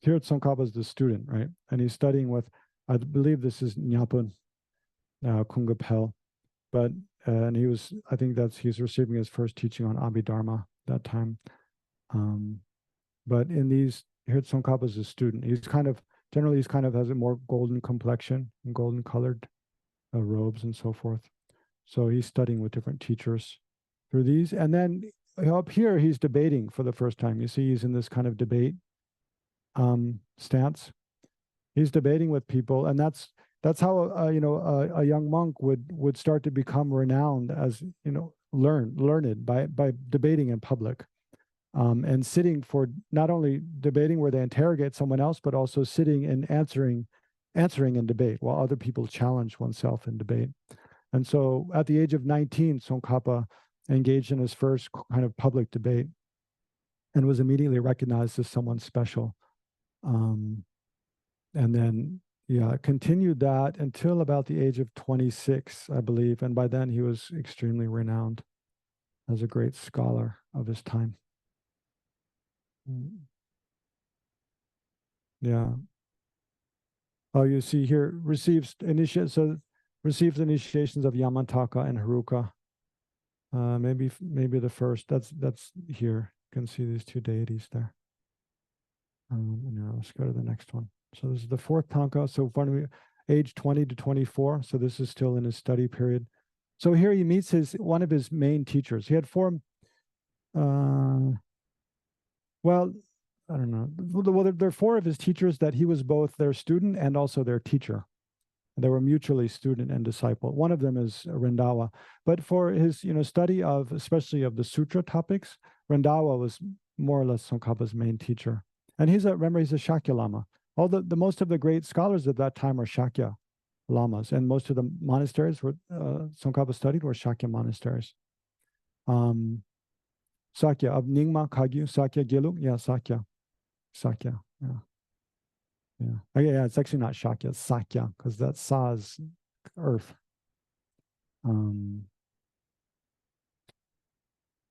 Here Tsongkapa is the student, right? And he's studying with, I believe this is Nyapun Kungapel, but and I think he's receiving his first teaching on Abhidharma that time. But here Tsongkapa is a student. He's kind of has a more golden complexion and golden colored robes and so forth. So he's studying with different teachers through these. And then up here, he's debating for the first time. You see, he's in this kind of debate stance. He's debating with people, and that's how a young monk would start to become renowned, as learned by debating in public, and sitting for not only debating where they interrogate someone else, but also sitting and answering in debate while other people challenge oneself in debate. And so at the age of 19, Tsongkapa engaged in his first kind of public debate and was immediately recognized as someone special. And then, continued that until about the age of 26, I believe. And by then he was extremely renowned as a great scholar of his time. Yeah. Oh, you see here, receives initiations of Yamantaka and Haruka. Maybe the first. That's here. You can see these 2 deities there. Now let's go to the next one. So this is the 4th Tanka. So age 20 to 24. So this is still in his study period. So here he meets one of his main teachers. He had 4. Well, I don't know. Well, there are 4 of his teachers that he was both their student and also their teacher. They were mutually student and disciple. One of them is Rendawa. But for his study of, especially of the sutra topics, Rendawa was more or less Tsongkapa's main teacher. And he's a Shakya Lama. All the most of the great scholars at that time are Shakya. lamas, and most of the monasteries were Tsongkapa studied were Shakya monasteries. Sakya of Nyingma Kagyu, Sakya Gelug, yeah, Sakya, yeah, yeah. Okay, yeah, it's actually not Shakya, it's Sakya, because that Sa is earth.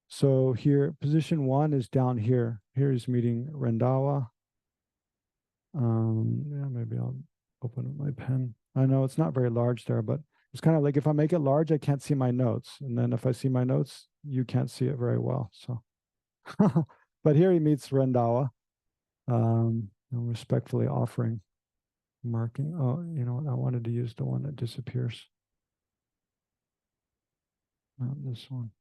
So here, position 1 is down here. Here he's meeting Rendawa. Yeah, maybe I'll open up my pen. I know it's not very large there, but it's kind of like if I make it large, I can't see my notes. And then if I see my notes, you can't see it very well. So, but here he meets Rendawa, respectfully offering, marking. Oh, you know what? I wanted to use the one that disappears. Not this one.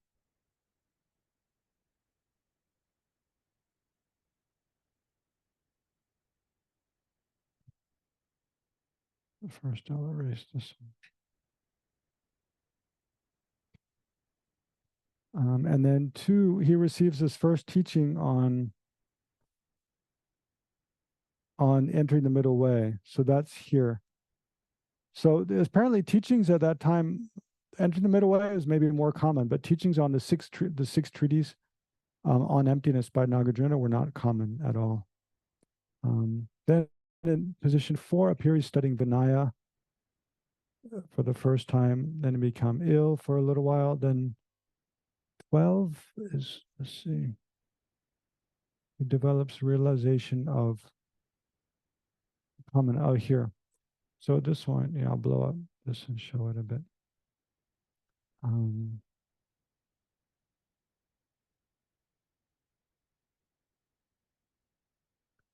First, I'll erase this one. And then 2, he receives his first teaching on entering the middle way. So that's here. So apparently teachings at that time, entering the middle way is maybe more common, but teachings on the six treaties on emptiness by Nagarjuna were not common at all. Then in position 4, up here he's studying Vinaya for the first time. Then he become ill for a little while. Then 12 is, let's see, he develops realization of common, oh, here. So this one, yeah, I'll blow up this and show it a bit.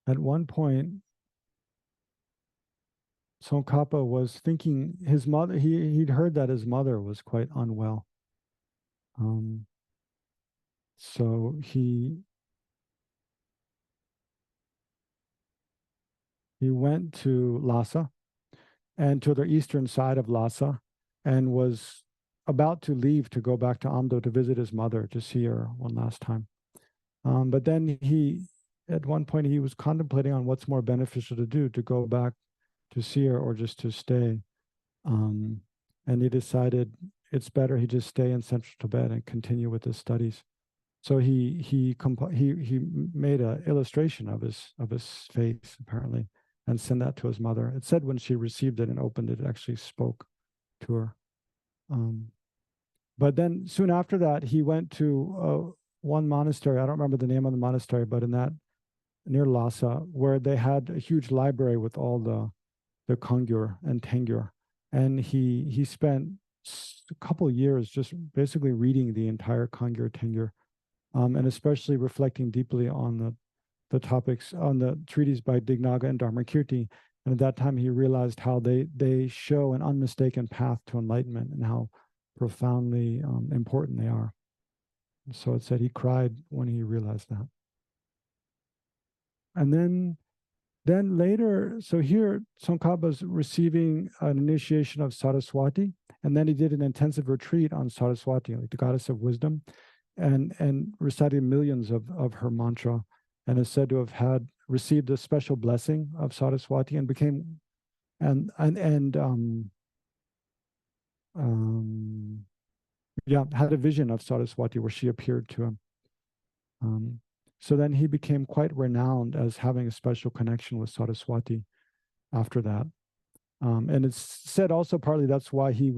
At one point, Tsongkapa was thinking his mother, he'd heard that his mother was quite unwell. So he went to Lhasa and to the eastern side of Lhasa and was about to leave to go back to Amdo to visit his mother, to see her one last time. But then at one point, he was contemplating on what's more beneficial to do, to go back to see her or just to stay. And he decided it's better he just stay in central Tibet and continue with his studies. So he made an illustration of his face apparently, and sent that to his mother. It said when she received it and opened it, it actually spoke to her. But then soon after that, he went to one monastery. I don't remember the name of the monastery, but in that near Lhasa, where they had a huge library with all the Kangyur and Tengyur, and he spent a couple years just basically reading the entire Kangyur Tengyur, and especially reflecting deeply on the topics on the treaties by Dignaga and Dharmakirti. And at that time, he realized how they show an unmistaken path to enlightenment and how profoundly important they are. So it said he cried when he realized that. And then later, so here Tsongkapa's receiving an initiation of Saraswati, and then he did an intensive retreat on Saraswati, like the goddess of wisdom, and recited millions of her mantra, and is said to have received a special blessing of Saraswati and became had a vision of Saraswati where she appeared to him. So then he became quite renowned as having a special connection with Saraswati after that. And it's said also partly that's why he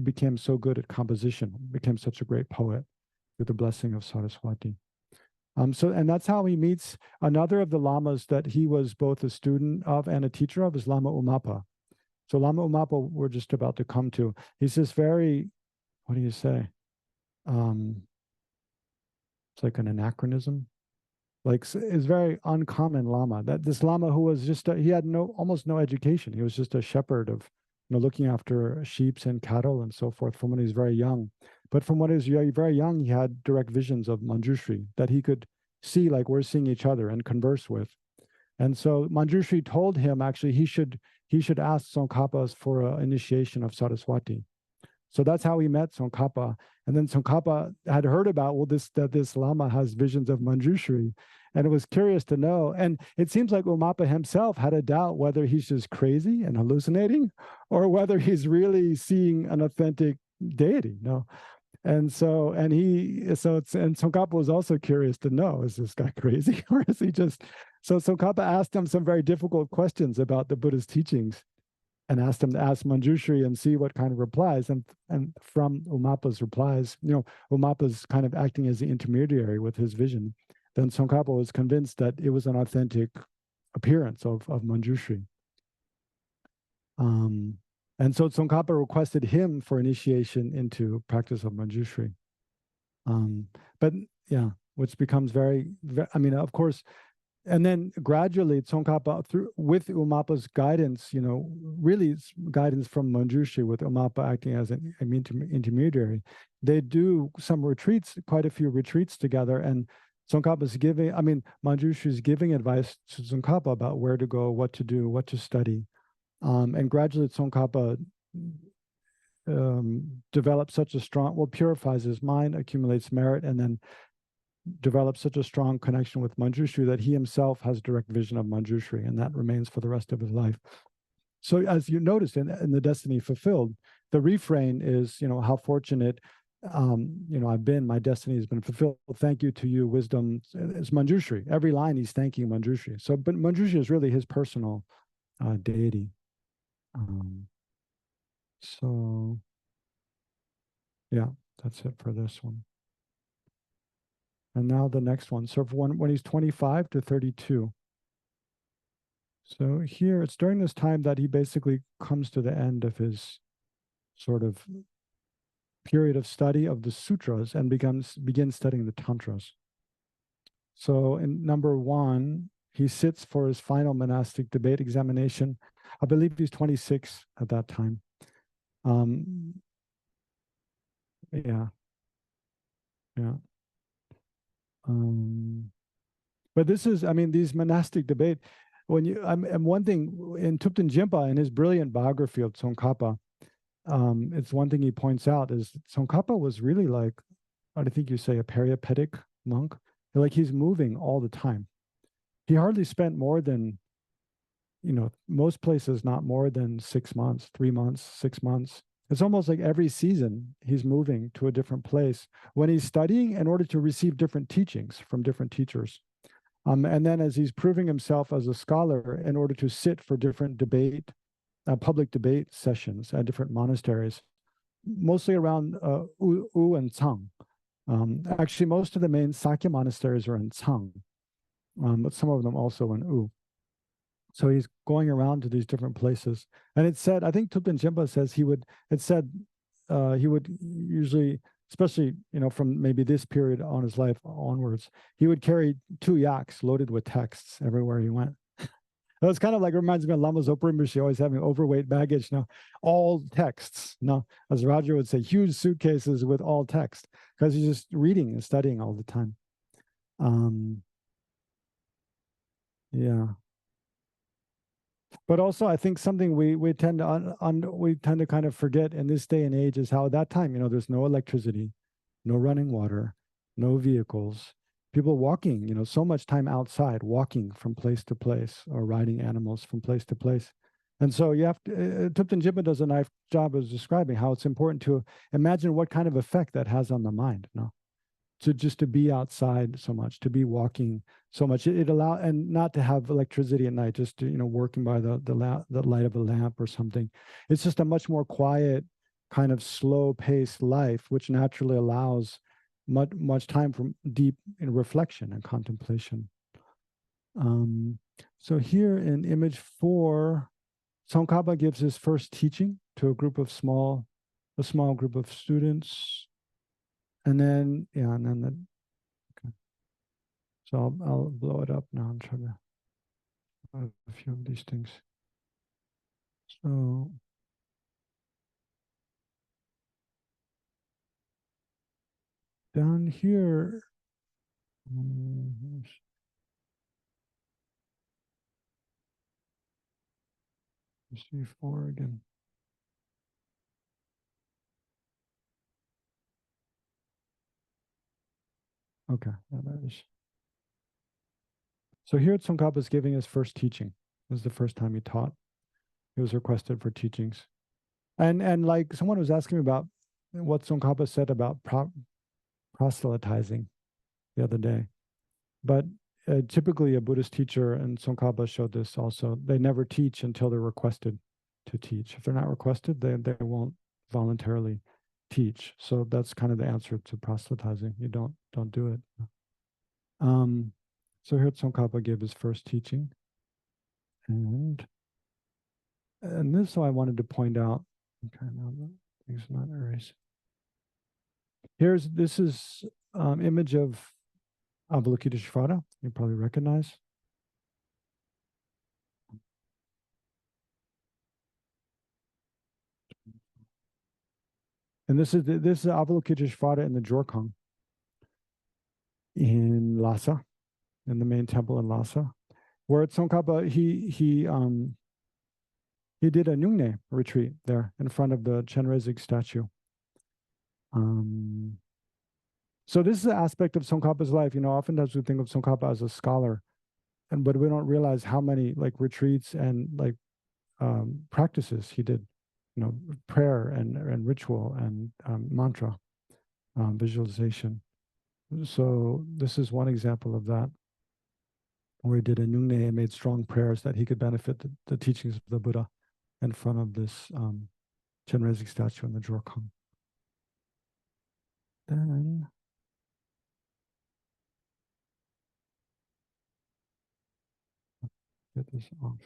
became so good at composition, became such a great poet with the blessing of Saraswati. And that's how he meets another of the lamas that he was both a student of and a teacher of, is Lama Umapa. So Lama Umapa we're just about to come to. He's this very, what do you say? It's like an anachronism. Like, is very uncommon lama. That this lama who was just he had almost no education. He was just a shepherd of, looking after sheep and cattle and so forth from when he was very young. But from when he was very young, he had direct visions of Manjushri that he could see, like we're seeing each other, and converse with. And so Manjushri told him actually he should ask Tsongkapa for an initiation of Saraswati. So that's how he met Tsongkapa. And then Tsongkapa had heard about that this Lama has visions of Manjushri, And it was curious to know. And it seems like Umapa himself had a doubt whether he's just crazy and hallucinating or whether he's really seeing an authentic deity. No. And so, and Tsongkapa was also curious to know, is this guy crazy or is he just, so Tsongkapa asked him some very difficult questions about the Buddha's teachings and asked him to ask Manjushri and see what kind of replies. And from Umapa's replies, Umapa's kind of acting as the intermediary with his vision. Then Tsongkapa was convinced that it was an authentic appearance of Manjushri. And so Tsongkapa requested him for initiation into practice of Manjushri. But yeah, which becomes I mean, of course, and then gradually Tsongkapa, with Umapa's guidance, really it's guidance from Manjushri, with Umapa acting as an intermediary, they do some retreats, quite a few retreats together, and Tsongkapa's Manjushri's giving advice to Tsongkapa about where to go, what to do, what to study. And gradually Tsongkapa develops such a strong, purifies his mind, accumulates merit, and then develops such a strong connection with Manjushri that he himself has direct vision of Manjushri, and that remains for the rest of his life. So as you noticed in the Destiny Fulfilled, the refrain is, how fortunate I've been, my destiny has been fulfilled. Thank you to you, wisdom. It's Manjushri. Every line he's thanking Manjushri. So, but Manjushri is really his personal deity. So yeah, that's it for this one. And now the next one. So when he's 25 to 32. So here it's during this time that he basically comes to the end of his sort of period of study of the sutras and begins studying the tantras. So in number 1, he sits for his final monastic debate examination. I believe he's 26 at that time. Yeah. But this is, these monastic debate, and one thing in Thupten Jinpa, in his brilliant biography of Tsongkapa, it's one thing he points out is Tsongkapa was really like, I think you say a peripatetic monk. Like he's moving all the time. He hardly spent more than, most places, not more than 6 months, 3 months, 6 months. It's almost like every season he's moving to a different place when he's studying in order to receive different teachings from different teachers. And then as he's proving himself as a scholar in order to sit for different public debate sessions at different monasteries, mostly around U and Tsang. Actually, most of the main Sakya monasteries are in Tsang, but some of them also in U. So he's going around to these different places. And it said, I think Thupten Jinpa says he would usually, especially, from maybe this period on his life onwards, he would carry 2 yaks loaded with texts everywhere he went. It was kind of like, reminds me of Lama Tsongkapa, always having overweight baggage, all texts, as Roger would say, huge suitcases with all text, because he's just reading and studying all the time. Yeah. But also, I think something we tend to kind of forget in this day and age is how at that time, there's no electricity, no running water, no vehicles, people walking, so much time outside, walking from place to place or riding animals from place to place. And so you have to, Thupten Jinpa does a nice job of describing how it's important to imagine what kind of effect that has on the mind, to be outside so much, to be walking so much. It allow, and not to have electricity at night, just to, working by the light of a lamp or something. It's just a much more quiet, kind of slow paced life, which naturally allows much time for deep reflection and contemplation. So here in image 4, Tsongkapa gives his first teaching to a small group of students. And then, okay. So I'll blow it up now and try to have a few of these things. So down here, C4 again. Okay, yeah, there it is. So here Tsongkhapa is giving his first teaching. This is the first time he taught. He was requested for teachings. And like someone was asking me about what Tsongkhapa said about proselytizing the other day. But typically a Buddhist teacher, and Tsongkhapa showed this also, they never teach until they're requested to teach. If they're not requested, they won't voluntarily teach. So that's kind of the answer to proselytizing. You don't do it. So here Tsongkhapa gave his first teaching. And this I wanted to point out. Okay, now the thing's not erased. This is image of Avalokiteshvara, you probably recognize. And this is Avalokiteshvara in the Jorkong in Lhasa, in the main temple in Lhasa, where Tsongkhapa he did a Nyungne retreat there in front of the Chenrezig statue. So this is an aspect of Tsongkhapa's life. Oftentimes we think of Tsongkhapa as a scholar, but we don't realize how many like retreats and like practices he did. Prayer and ritual and mantra, visualization. So this is one example of that, where he did a Nyungne and made strong prayers that he could benefit the teachings of the Buddha in front of this Chenrezig statue in the Jorkong. Then get this off.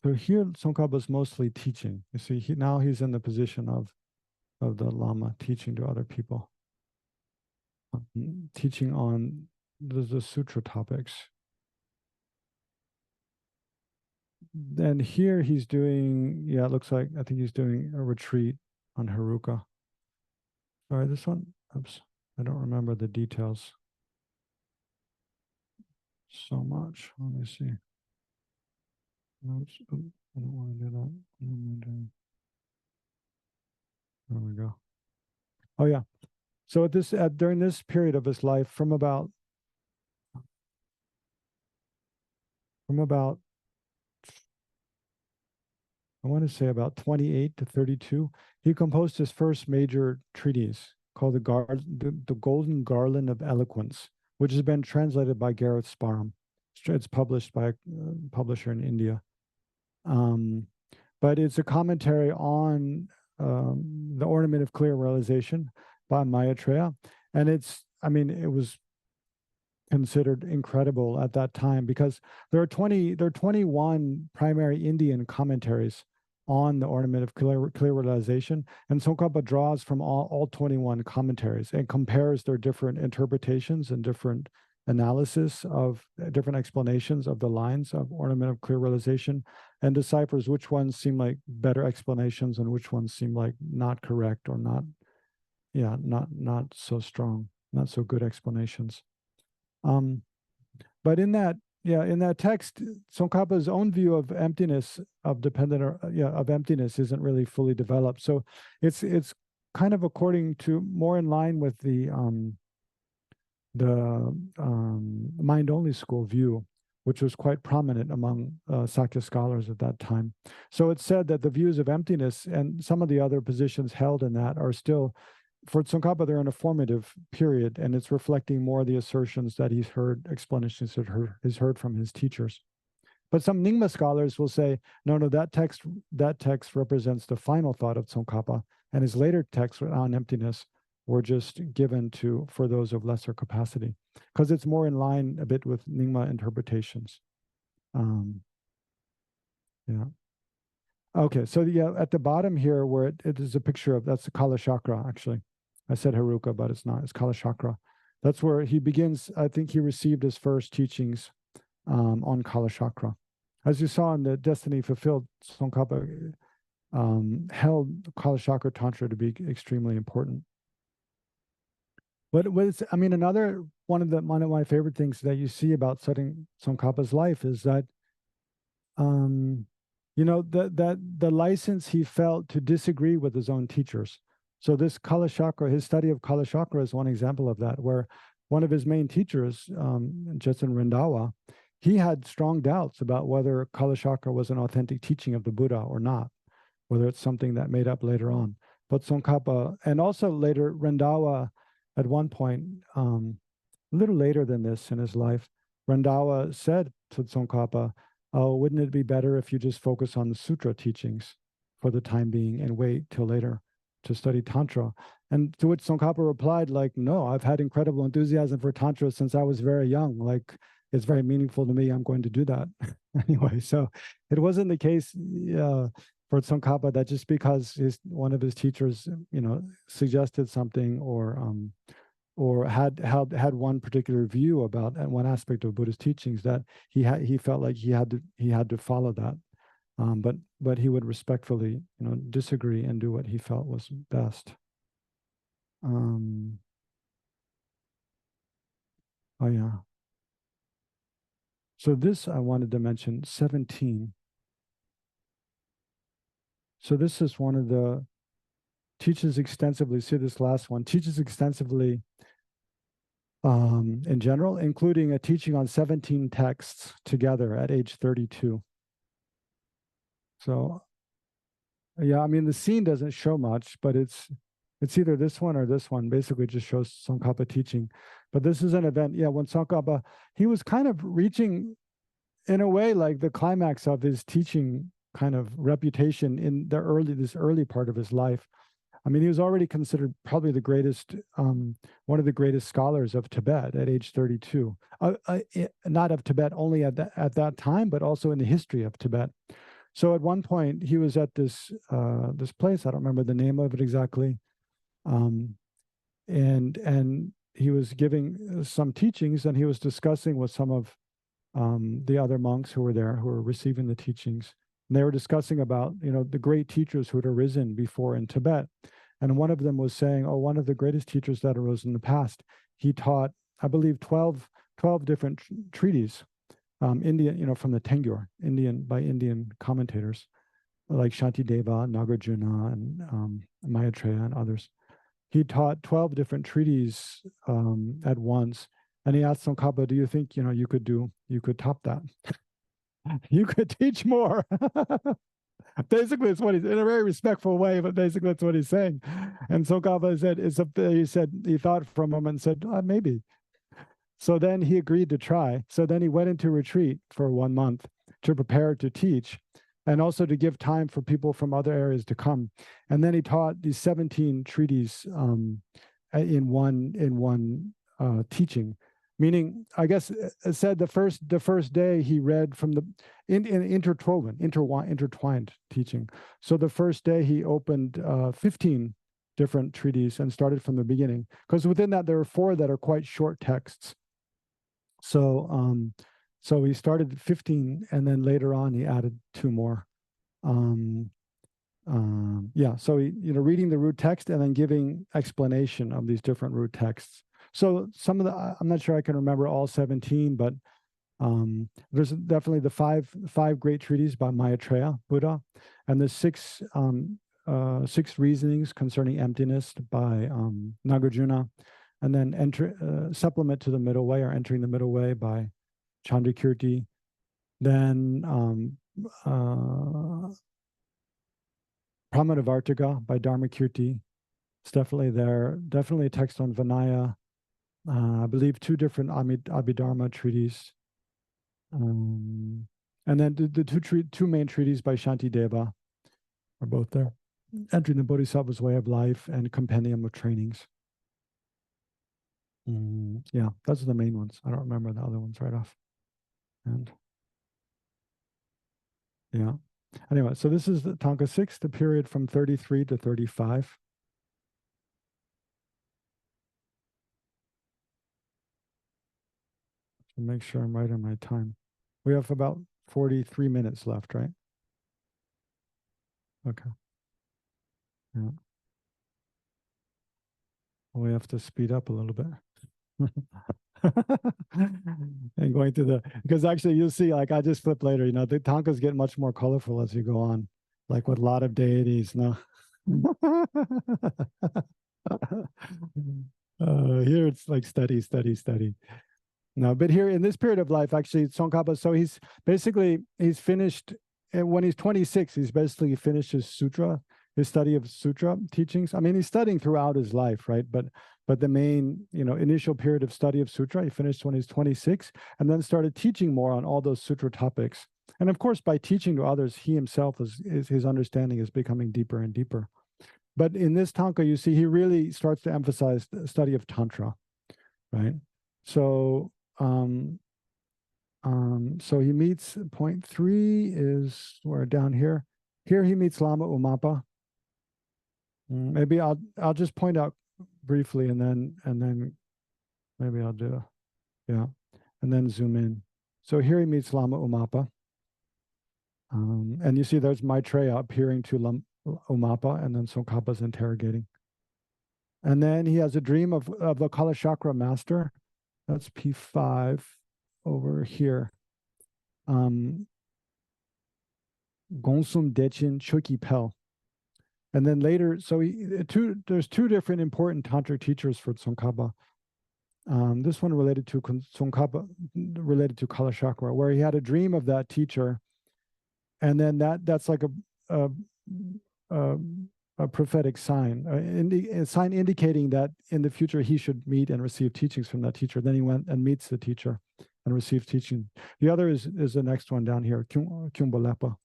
So here Tsongkhapa is mostly teaching. You see, now he's in the position of the Lama, teaching to other people, teaching on the sutra topics. Then here he's doing, it looks like, I think he's doing a retreat on Haruka. Sorry, this one, oops, I don't remember the details so much. Let me see. Oops, I don't want to do that. There we go. Oh yeah. So during this period of his life, from about I want to say about 28 to 32, he composed his first major treatise called the Golden Garland of Eloquence, which has been translated by Gareth Sparham. It's published by a publisher in India. But it's a commentary on the Ornament of Clear Realization by Maitreya. And it was considered incredible at that time, because there are 21 primary Indian commentaries on the Ornament of Clear Realization, and Tsongkhapa draws from all 21 commentaries and compares their different interpretations and different analysis of different explanations of the lines of Ornament of Clear Realization, and deciphers which ones seem like better explanations and which ones seem like not correct or not so strong, not so good explanations. But in that text, Tsongkhapa's own view of emptiness, of emptiness, isn't really fully developed. So it's kind of according to, more in line with the mind-only school view, which was quite prominent among Sakya scholars at that time. So it's said that the views of emptiness and some of the other positions held in that are still, for Tsongkhapa, they're in a formative period, and it's reflecting more of the assertions that he's heard, explanations that he's heard from his teachers. But some Nyingma scholars will say, no, that text represents the final thought of Tsongkhapa, and his later texts on emptiness were just given for those of lesser capacity, because it's more in line a bit with Nyingma interpretations. Okay, so at the bottom here, where it is a picture of, that's the Kala Chakra, actually. I said Haruka, but it's not, it's Kala Chakra. That's where he begins. I think he received his first teachings on Kala Chakra. As you saw in the Destiny Fulfilled, Tsongkhapa held Kala Chakra Tantra to be extremely important. But another one of my favorite things that you see about studying Tsongkhapa's life is that the license he felt to disagree with his own teachers. So this Kalachakra, his study of Kalachakra is one example of that, where one of his main teachers, Jetsun Rendawa, he had strong doubts about whether Kalachakra was an authentic teaching of the Buddha or not, whether it's something that made up later on. But Tsongkapa, and also later Rendawa, at one point, a little later than this in his life, Rendawa said to Tsongkapa, "Oh, wouldn't it be better if you just focus on the sutra teachings for the time being and wait till later to study Tantra?" And to which Tsongkapa replied, like, "No, I've had incredible enthusiasm for Tantra since I was very young. Like, it's very meaningful to me. I'm going to do that." Anyway, so it wasn't the case for Tsongkapa that just because one of his teachers, suggested something or had one particular view about one aspect of Buddhist teachings, that he felt like he had to follow that, but he would respectfully disagree and do what he felt was best. Oh yeah. So this I wanted to mention 17. So this is one of the teaches extensively. See this last one teaches extensively. In general, including a teaching on 17 texts together at age 32. So, yeah, I mean, the scene doesn't show much, but it's either this one or this one. Basically, just shows Tsongkapa teaching. But this is an event, yeah, when Tsongkapa, he was kind of reaching, in a way, like the climax of his teaching kind of reputation in this early part of his life. I mean, he was already considered probably the greatest, one of the greatest scholars of Tibet at age 32. Not of Tibet only at that time, but also in the history of Tibet. So at one point, he was at this place. I don't remember the name of it exactly, and he was giving some teachings, and he was discussing with some of the other monks who were there, who were receiving the teachings. And they were discussing about, the great teachers who had arisen before in Tibet. And one of them was saying, oh, one of the greatest teachers that arose in the past, he taught, I believe, 12 different treatises, Indian, from the Tengyur, by Indian commentators, like Shantideva, Nagarjuna, and Maitreya, and others. He taught 12 different treatises at once. And he asked Tsongkapa, do you think, you could top that? You could teach more. Basically, it's what he's in a very respectful way, but basically, that's what he's saying. And Tsongkapa said, he thought for a moment and said, maybe. So then he agreed to try. So then he went into retreat for 1 month to prepare to teach and also to give time for people from other areas to come. And then he taught these 17 treatises in one teaching. Meaning, I guess it said the first day he read from the intertwined teaching. So the first day he opened 15 different treatises and started from the beginning, because within that there are 4 that are quite short texts. So so he started 15, and then later on he added 2 more. Yeah, so he, reading the root text and then giving explanation of these different root texts. So some of I'm not sure I can remember all 17, but there's definitely the five great treatises by Maitreya Buddha, and the 6 reasonings concerning emptiness by Nagarjuna, and then supplement to the middle way, or entering the middle way, by Chandrakirti. Then Pramanavartika by Dharmakirti. It's definitely there. Definitely a text on Vinaya. I believe 2 different Abhidharma treatises. And then the 2 main treatises by Shantideva are both there. Entering the Bodhisattva's Way of Life and Compendium of Trainings. Yeah, those are the main ones. I don't remember the other ones right off. And yeah. Anyway, so this is the Tanka 6, the period from 33 to 35. To make sure I'm right on my time. We have about 43 minutes left, right? Okay. Yeah. We have to speed up a little bit. And going through because actually you'll see, like I just flip later, the tankas get much more colorful as you go on, like with a lot of deities. No. Here it's like study, study, study. No, but here in this period of life, actually, Tsongkapa, so he's finished, when he's 26, he's basically finished his sutra, his study of sutra teachings. I mean, he's studying throughout his life, right? But the main, initial period of study of sutra, he finished when he's 26, and then started teaching more on all those sutra topics. And of course, by teaching to others, he himself his understanding is becoming deeper and deeper. But in this tanka, you see, he really starts to emphasize the study of tantra, right? So so he meets, point 3 is where down here. Here he meets Lama Umapa. Maybe I'll just point out briefly, and then maybe I'll do, yeah, and then zoom in. So here he meets Lama Umapa. And you see there's Maitreya appearing to Umapa, and then Tsongkapa's interrogating. And then he has a dream of the Kalachakra master. That's P5 over here. Gonsum Dechin Chuki Pel. And then later, so there's two different important tantric teachers for Tsongkapa. This one related to Tsongkapa, related to Kalachakra, where he had a dream of that teacher, and then that's like a prophetic sign, a sign indicating that in the future he should meet and receive teachings from that teacher. Then he went and meets the teacher and receives teaching. The other is the next one down here, Kyumbolepa.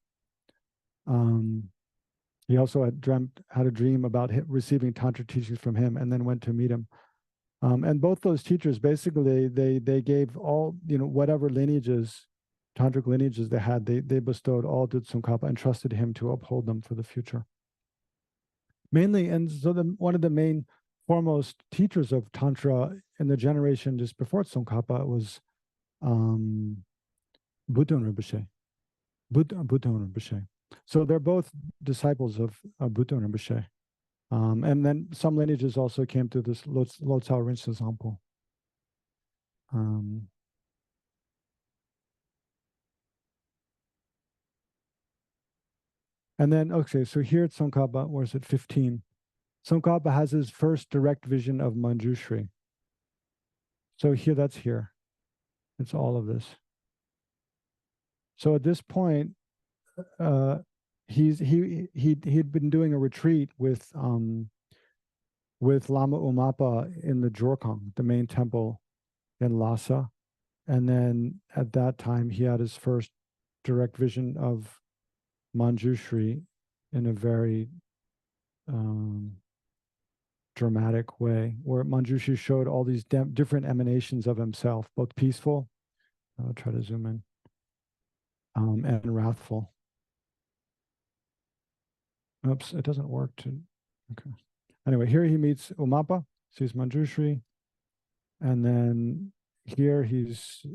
He also had a dream about receiving tantra teachings from him, and then went to meet him. And both those teachers, basically, they gave all, whatever lineages, tantric lineages they had, they bestowed all to Tsongkapa and trusted him to uphold them for the future. Mainly, and so one of the main foremost teachers of tantra in the generation just before Tsongkapa was Bhutan Rinpoche. Bhutan Rinpoche. So they're both disciples of Bhutan Rinpoche. And then some lineages also came through this Lotso Rinche Zampo. And then, okay, so here at Tsongkapa, where is it, 15? Tsongkapa has his first direct vision of Manjushri. So here, that's here. It's all of this. So at this point, he'd been doing a retreat with Lama Umapa in the Jorkang, the main temple in Lhasa. And then at that time, he had his first direct vision of Manjushri in a very dramatic way, where Manjushri showed all these different emanations of himself, both peaceful, I'll try to zoom in, and wrathful. Oops, it doesn't work to, okay. Anyway, here he meets Umapa, sees Manjushri, and then here he's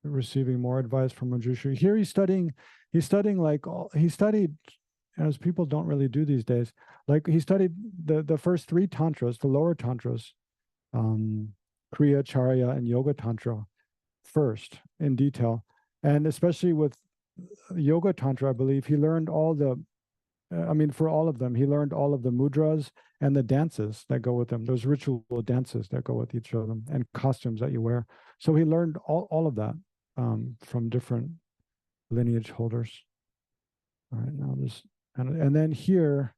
receiving more advice from Manjushri. Here he's studied, as people don't really do these days, like he studied the first 3 tantras, the lower tantras, Kriya, Charya, and Yoga Tantra first in detail. And especially with Yoga Tantra, I believe he learned all the, for all of them, he learned all of the mudras and the dances that go with them, those ritual dances that go with each of them, and costumes that you wear. So he learned all of that from different lineage holders. All right, now this, and then here,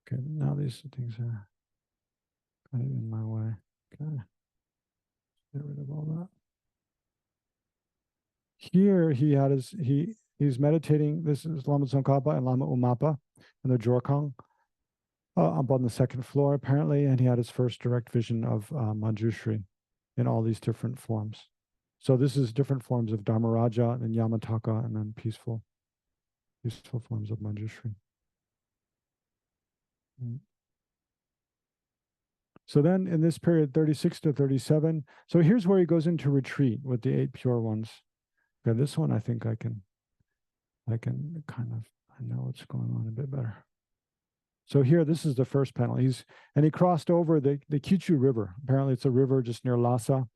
okay, now these things are kind of in my way. Okay, get rid of all that. Here he had he's meditating. This is Lama Tsongkapa and Lama Umapa in the Jorkang up on the 2nd floor, apparently, and he had his first direct vision of Manjushri in all these different forms. So this is different forms of Dharmaraja and Yamataka, and then peaceful forms of Manjushri. So then in this period, 36 to 37, so here's where he goes into retreat with the 8 pure ones. Okay, this one I think I can kind of, I know what's going on a bit better. So here, this is the first panel. He crossed over the Kichu River. Apparently it's a river just near Lhasa.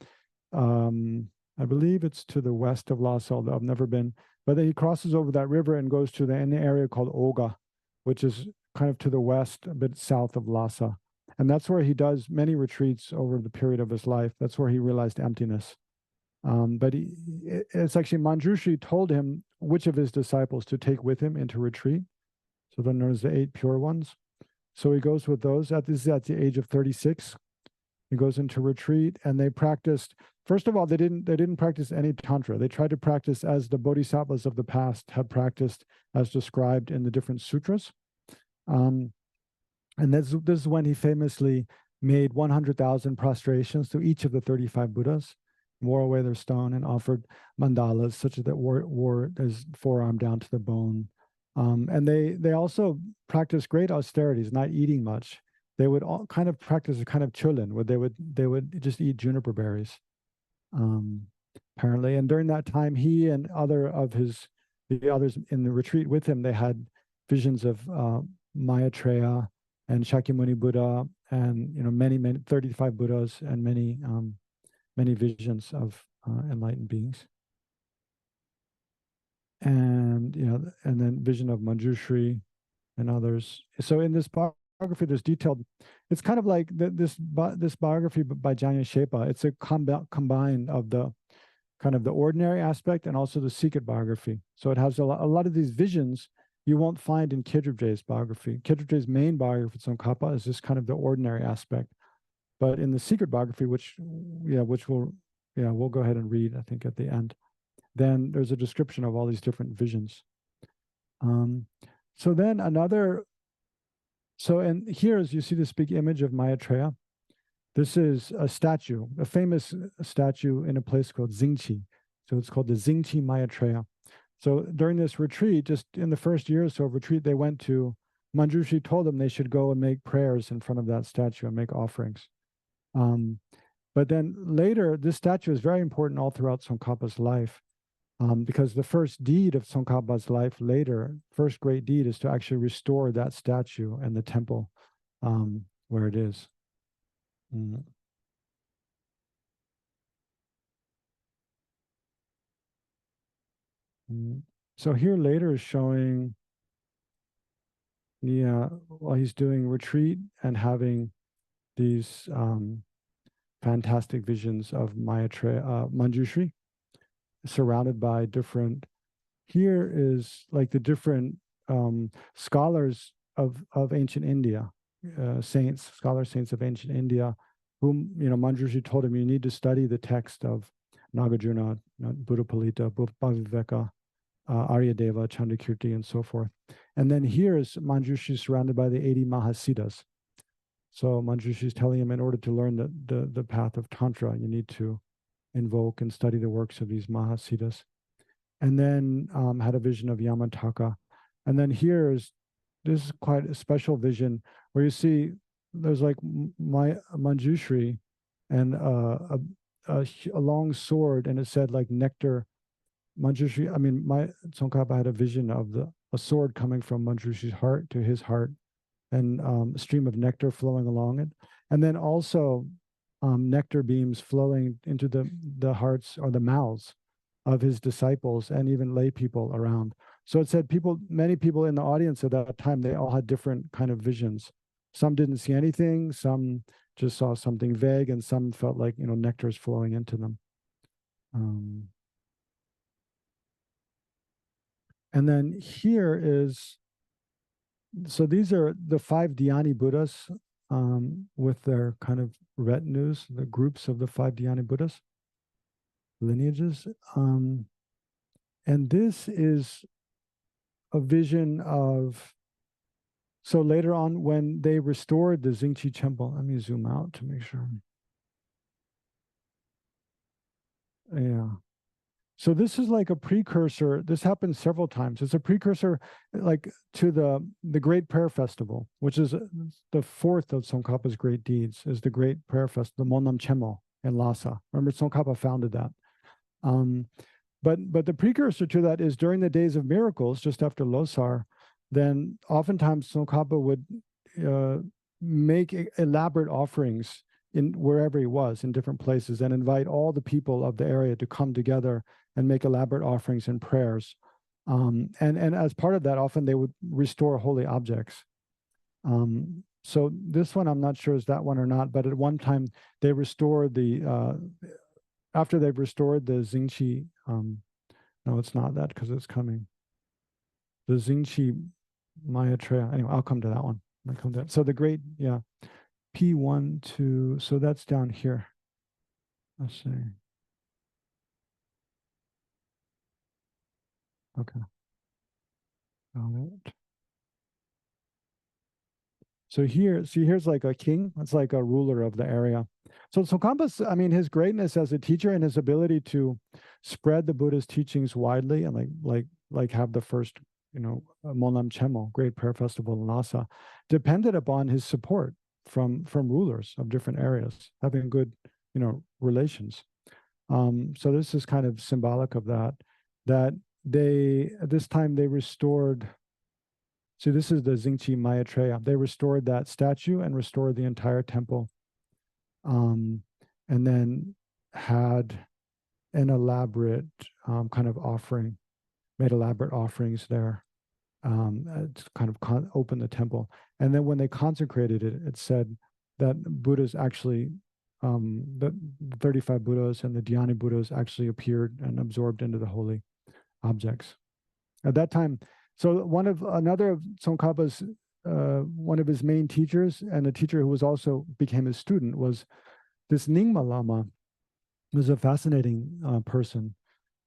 I believe it's to the west of Lhasa, although I've never been. But then he crosses over that river and goes to an area called Oga, which is kind of to the west, a bit south of Lhasa. And that's where he does many retreats over the period of his life. That's where he realized emptiness. But it's actually Manjushri told him which of his disciples to take with him into retreat. So they're known as the 8 pure ones. So he goes with those. This is at the age of 36. He goes into retreat, and they practiced. First of all, they didn't practice any tantra. They tried to practice as the bodhisattvas of the past had practiced, as described in the different sutras. And this is when he famously made 100,000 prostrations to each of the 35 Buddhas, wore away their stone, and offered mandalas, such that wore his forearm down to the bone. And they also practiced great austerities, not eating much. They would all kind of practice a kind of chulin, where they would just eat juniper berries, apparently. And during that time, he and the others in the retreat with him, they had visions of Maitreya and Shakyamuni Buddha, and many 35 Buddhas, and many visions of enlightened beings. And and then vision of Manjushri and others. So in this biography, there's detailed. It's kind of like this biography by Janya Shepa. It's a combine of the kind of the ordinary aspect and also the secret biography. So it has a lot of these visions you won't find in Khedrubje's biography. Khedrubje's main biography, Tsongkapa, is just kind of the ordinary aspect. But in the secret biography, which we'll go ahead and read, I think, at the end, then there's a description of all these different visions. So then and here, as you see this big image of Maitreya, this is a statue, a famous statue in a place called Xingqi. So it's called the Xingqi Maitreya. So during this retreat, just in the first year or so of retreat, they went to, Manjushri told them they should go and make prayers in front of that statue and make offerings. But then later, this statue is very important all throughout Tsongkapa's life. Because the first deed of Tsongkapa's life later, first great deed, is to actually restore that statue and the temple where it is. So here later is showing, while he's doing retreat and having these fantastic visions of Manjushri, surrounded by different, here is like the different scholars of ancient India, saints of ancient India, whom Manjushri told him, you need to study the text of Nagarjuna, Buddhapalita, Bhaviveka, Aryadeva, Chandrakirti, and so forth. And then here is Manjushri surrounded by the 80 Mahasiddhas. So Manjushri is telling him, in order to learn the path of Tantra, you need to invoke and study the works of these Mahasiddhas. And then had a vision of Yamataka. And then this is quite a special vision where you see there's like Manjushri and a long sword, and it said like nectar. Manjushri, Tsongkapa had a vision of a sword coming from Manjushri's heart to his heart, and a stream of nectar flowing along it. And then also nectar beams flowing into the hearts or the mouths of his disciples and even lay people around. So it said many people in the audience at that time, they all had different kind of visions. Some didn't see anything, some just saw something vague, and some felt like nectar is flowing into them. And then here is, so these are the 5 Dhyani Buddhas with their kind of retinues, the groups of the 5 Dhyani Buddhas, lineages. And this is a vision of, so later on when they restored the Xingqi temple, let me zoom out to make sure. Yeah. So this is like a precursor. This happens several times. It's a precursor like to the Great Prayer Festival, which is the 4th of Tsongkapa's great deeds, is the Great Prayer Festival, the Monam Chemo in Lhasa. Remember, Tsongkapa founded that. But the precursor to that is during the days of miracles, just after Losar, then oftentimes Tsongkapa would make elaborate offerings in wherever he was in different places and invite all the people of the area to come together and make elaborate offerings and prayers. And as part of that, often they would restore holy objects. So this one, I'm not sure is that one or not, but at one time they restored after they've restored the Xingqi, no, it's not that because it's coming. The Xingqi Maitreya. Anyway, I'll come to that one. I'll come to that. So the great, yeah, P1, 2, so that's down here. Let's see. Okay. Got it. So here, see, here's like a king. It's like a ruler of the area. So Tsongkapa's, I mean, his greatness as a teacher and his ability to spread the Buddha's teachings widely and like have the first, Monlam Chemo, Great Prayer Festival in Lhasa, depended upon his support from rulers of different areas, having good, relations. So this is kind of symbolic of that. That at this time they restored. So this is the Xingqi Maitreya. They restored that statue and restored the entire temple, and then had an elaborate kind of offering, made elaborate offerings there to kind of open the temple. And then when they consecrated it, it said that Buddhas actually, the 35 Buddhas and the Dhyani Buddhas actually appeared and absorbed into the holy objects. At that time, so another of Tsongkapa's, one of his main teachers and a teacher who also became his student was this Nyingma Lama, who was a fascinating person.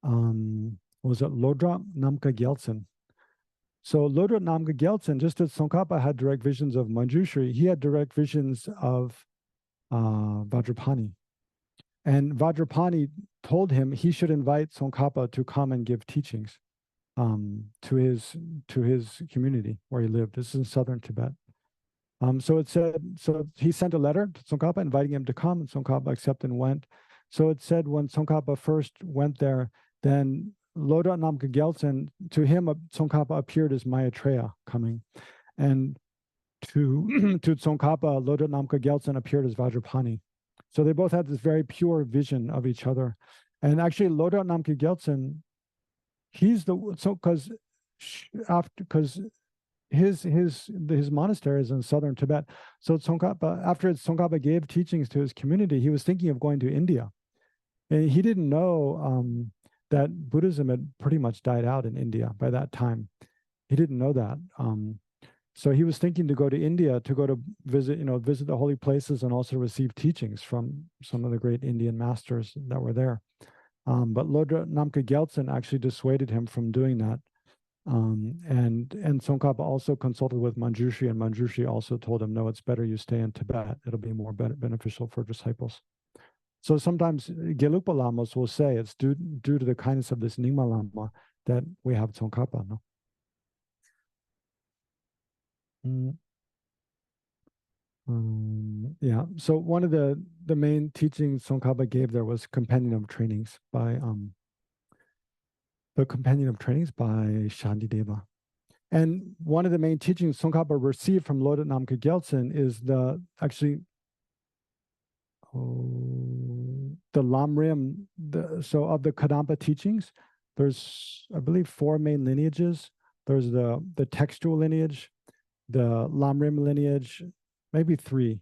Was it Lodrop Namka Gyaltsen? So Lodrop Namka Gyaltsen, just as Tsongkapa had direct visions of Manjushri, he had direct visions of Vajrapani. And Vajrapani told him he should invite Tsongkapa to come and give teachings to his community where he lived. This is in southern Tibet. So he sent a letter to Tsongkapa inviting him to come, and Tsongkapa accepted and went. So it said when Tsongkapa first went there, then Lodrop Namka Gyaltsen, to him, Tsongkapa appeared as Maitreya coming. And to Tsongkapa, Lodrop Namka Gyaltsen appeared as Vajrapani. So they both had this very pure vision of each other. And actually, Lodrop Namka Gyaltsen, because his monastery is in southern Tibet. So Tsongkapa, after Tsongkapa gave teachings to his community, he was thinking of going to India. And he didn't know that Buddhism had pretty much died out in India by that time. He didn't know that. So he was thinking to go to India to go to visit the holy places and also receive teachings from some of the great Indian masters that were there. But Lodrop Namka Gyaltsen actually dissuaded him from doing that. And Tsongkapa also consulted with Manjushri, and Manjushri also told him, no, it's better you stay in Tibet. It'll be more beneficial for disciples. So sometimes Gelugpa Lamas will say it's due to the kindness of this Nyingma Lama that we have Tsongkapa. No? Yeah. So one of the main teachings Tsongkapa gave there was Compendium of Trainings by Shantideva. And one of the main teachings Tsongkapa received from Lodrop Namka Gyaltsen is the Lamrim. So of the Kadampa teachings, there's, I believe, 4 main lineages. There's the textual lineage, the Lamrim lineage, maybe 3.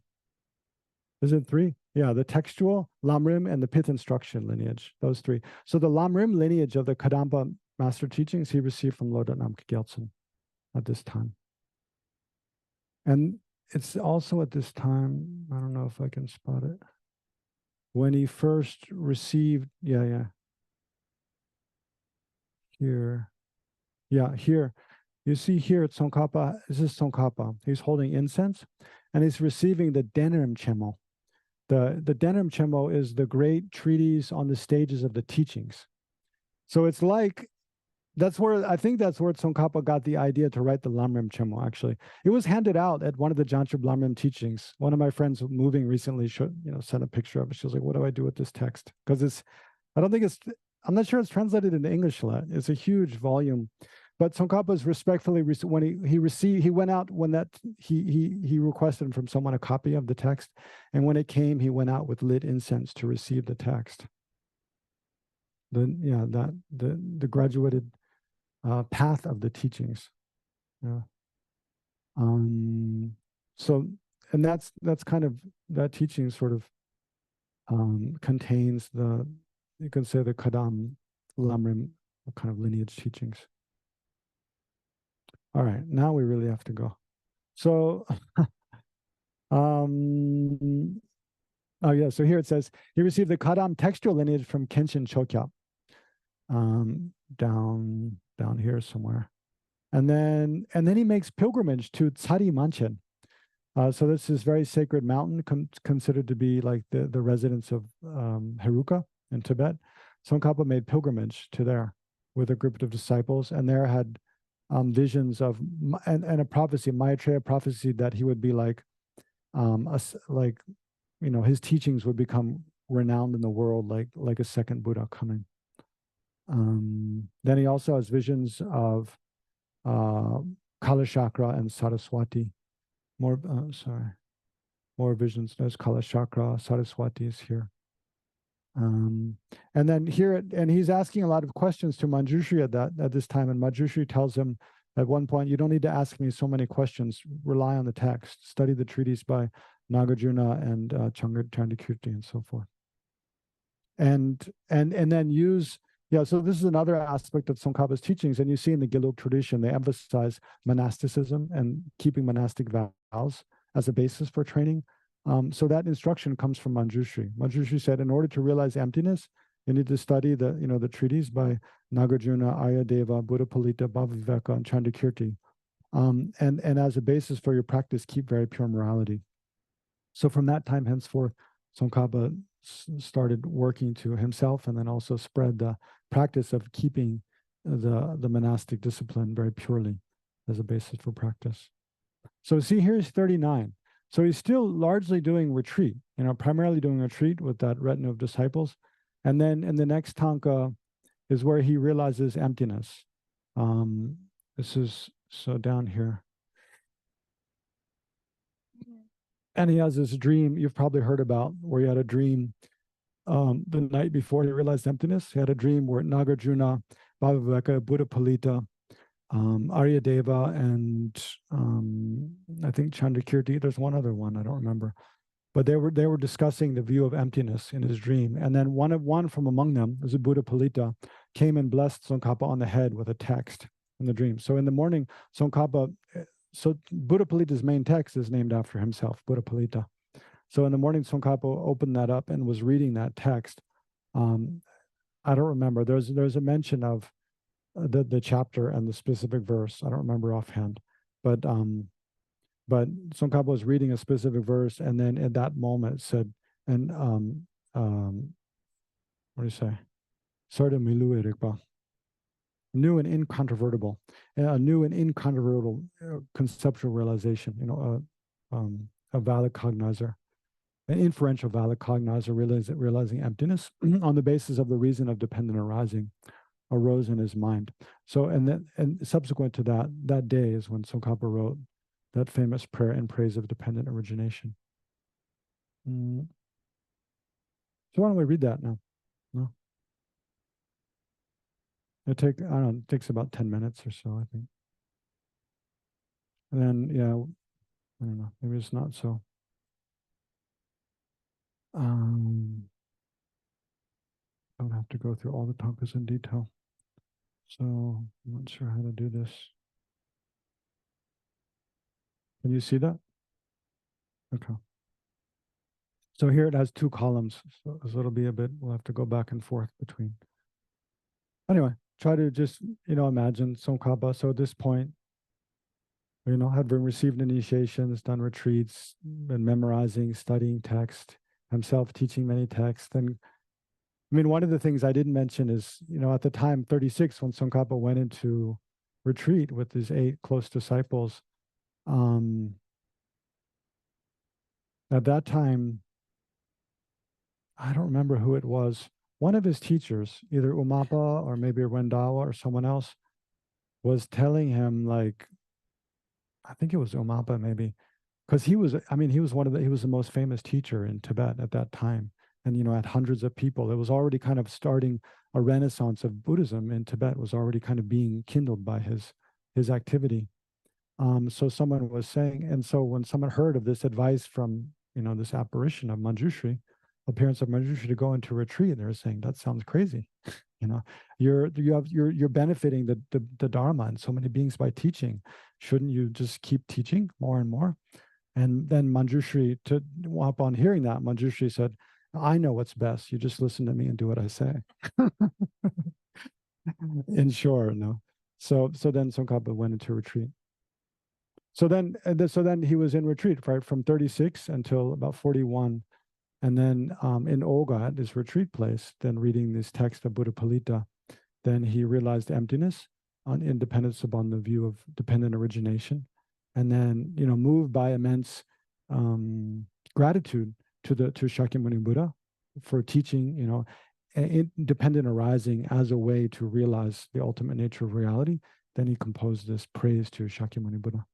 Is it 3? Yeah, the textual, Lamrim, and the Pith instruction lineage, those 3. So the Lamrim lineage of the Kadampa master teachings he received from Lodrop Namka Gyaltsen at this time. And it's also at this time, I don't know if I can spot it, when he first received, here. Yeah, here. You see here at Tsongkapa, this is Tsongkapa. He's holding incense and he's receiving the Denrim Chemo. The Denrim Chemo is the great treatise on the stages of the teachings. So it's like, I think that's where Tsongkapa got the idea to write the Lamrim Chemo, actually. It was handed out at one of the Jantrab Lamrim teachings. One of my friends moving recently sent a picture of it. She was like, what do I do with this text? Because I'm not sure it's translated into English yet. It's a huge volume. but Tsongkapa respectfully, when he went out when that he requested from someone a copy of the text, and when it came, he went out with lit incense to receive the text. The graduated path of the teachings. Yeah. So, and that's kind of, that teaching sort of contains the, you can say, the Kadam Lamrim kind of lineage teachings. All right, now we really have to go. So, oh yeah, so here it says, he received the Kadam textual lineage from Kenshin Chokya, down here somewhere. And then he makes pilgrimage to Tsari Manchen. So this is very sacred mountain, considered to be like the residence of Heruka in Tibet. Tsongkapa made pilgrimage to there with a group of disciples, and there had visions of and a prophecy, Maitreya prophesied that he would be like his teachings would become renowned in the world, like a second Buddha coming. Then he also has visions of Kalachakra and Saraswati. More visions. There's Kalachakra, Saraswati is here. And then here, and he's asking a lot of questions to Manjushri at this time, and Manjushri tells him at one point, you don't need to ask me so many questions, rely on the text, study the treatise by Nagarjuna and Chandakirti and so forth. And then use, so this is another aspect of Tsongkapa's teachings, and you see in the Gelug tradition, they emphasize monasticism and keeping monastic vows as a basis for training. So that instruction comes from Manjushri. Manjushri said, in order to realize emptiness, you need to study the treatise by Nagarjuna, Aryadeva, Buddhapalita, Bhaviveka, and Chandakirti. And as a basis for your practice, keep very pure morality. So from that time henceforth, Tsongkapa started working to himself, and then also spread the practice of keeping the monastic discipline very purely as a basis for practice. So see, here's 39. So he's still largely doing retreat, primarily doing retreat with that retinue of disciples. And then in the next tanka is where he realizes emptiness. This is so down here. And he has this dream you've probably heard about, where he had a dream the night before he realized emptiness. He had a dream where Nagarjuna, Bhaviveka, Buddhapalita, Aryadeva, and I think Chandakirti, there's one other one, I don't remember. But they were discussing the view of emptiness in his dream. And then one from among them, this is Buddhapalita, came and blessed Tsongkapa on the head with a text in the dream. So in the morning, Tsongkapa, so Buddhapalita's main text is named after himself, Buddhapalita. So in the morning, Tsongkapa opened that up and was reading that text. I don't remember. There's a mention of the chapter and the specific verse. I don't remember offhand, but Tsongkapa was reading a specific verse, and then at that moment it said, and what do you say? Sarda milu erikpa. New and incontrovertible, a new and incontrovertible conceptual realization. A valid cognizer, an inferential valid cognizer, realizing emptiness on the basis of the reason of dependent arising, arose in his mind. So, and subsequent to that day is when Tsongkapa wrote that famous prayer in praise of dependent origination. So why don't we read that now? No? It takes about 10 minutes or so, I think. And then, I don't know, maybe it's not so. I don't have to go through all the tankas in detail. So I'm not sure how to do this. Can you see that? Okay. So here it has 2 columns. So it'll be we'll have to go back and forth between. Anyway, try to just, imagine Tsongkapa. So at this point, had been received initiations, done retreats, been memorizing, studying text, himself teaching many texts. And one of the things I didn't mention is, at the time, 36, when Tsongkapa went into retreat with his 8 close disciples, at that time, I don't remember who it was. One of his teachers, either Umapa or maybe Rendawa or someone else, was telling him, like, I think it was Omapa maybe, because he was, I mean, he was the most famous teacher in Tibet at that time, and had hundreds of people. It was already kind of starting a renaissance of Buddhism in Tibet, was already kind of being kindled by his activity. So someone was saying, and so when someone heard of this advice from this apparition of Manjushri, appearance of Manjushri to go into retreat, they were saying that sounds crazy. You know, you're benefiting the Dharma and so many beings by teaching. Shouldn't you just keep teaching more and more? And then Manjushri, upon hearing that, Manjushri said, I know what's best. You just listen to me and do what I say. In short, no. So then Tsongkhapa went into retreat. So then he was in retreat, right, from 36 until about 41. And then in Olga, at this retreat place, then reading this text of Buddha Palita, then he realized emptiness on independence upon the view of dependent origination. And then, moved by immense gratitude to Shakyamuni Buddha for teaching, independent arising as a way to realize the ultimate nature of reality. Then he composed this praise to Shakyamuni Buddha.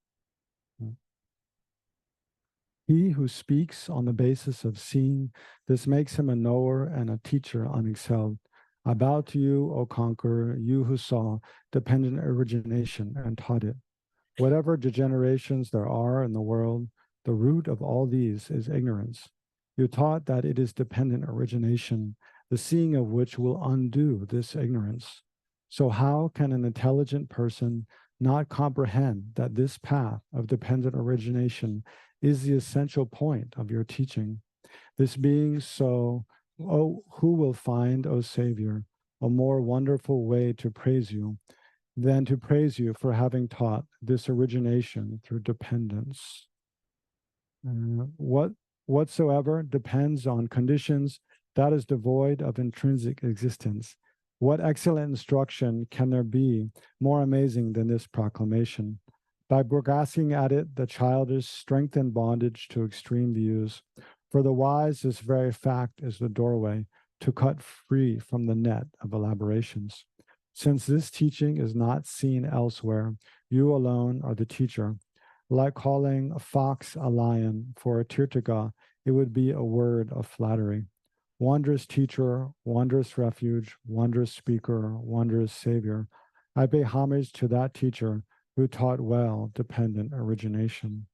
He who speaks on the basis of seeing, this makes him a knower and a teacher unexcelled. I bow to you, O conqueror, you who saw dependent origination and taught it. Whatever degenerations there are in the world, the root of all these is ignorance. You taught that it is dependent origination, the seeing of which will undo this ignorance. So how can an intelligent person not comprehend that this path of dependent origination is the essential point of your teaching? This being so, oh, who will find, O Savior, a more wonderful way to praise you than to praise you for having taught this origination through dependence? Whatsoever depends on conditions, that is devoid of intrinsic existence. What excellent instruction can there be more amazing than this proclamation? By grasping at it, the child is strengthened bondage to extreme views. For the wise, this very fact is the doorway to cut free from the net of elaborations. Since this teaching is not seen elsewhere, you alone are the teacher. Like calling a fox a lion for a tirtaka, it would be a word of flattery. Wondrous teacher, wondrous refuge, wondrous speaker, wondrous savior, I pay homage to that teacher who taught well dependent origination.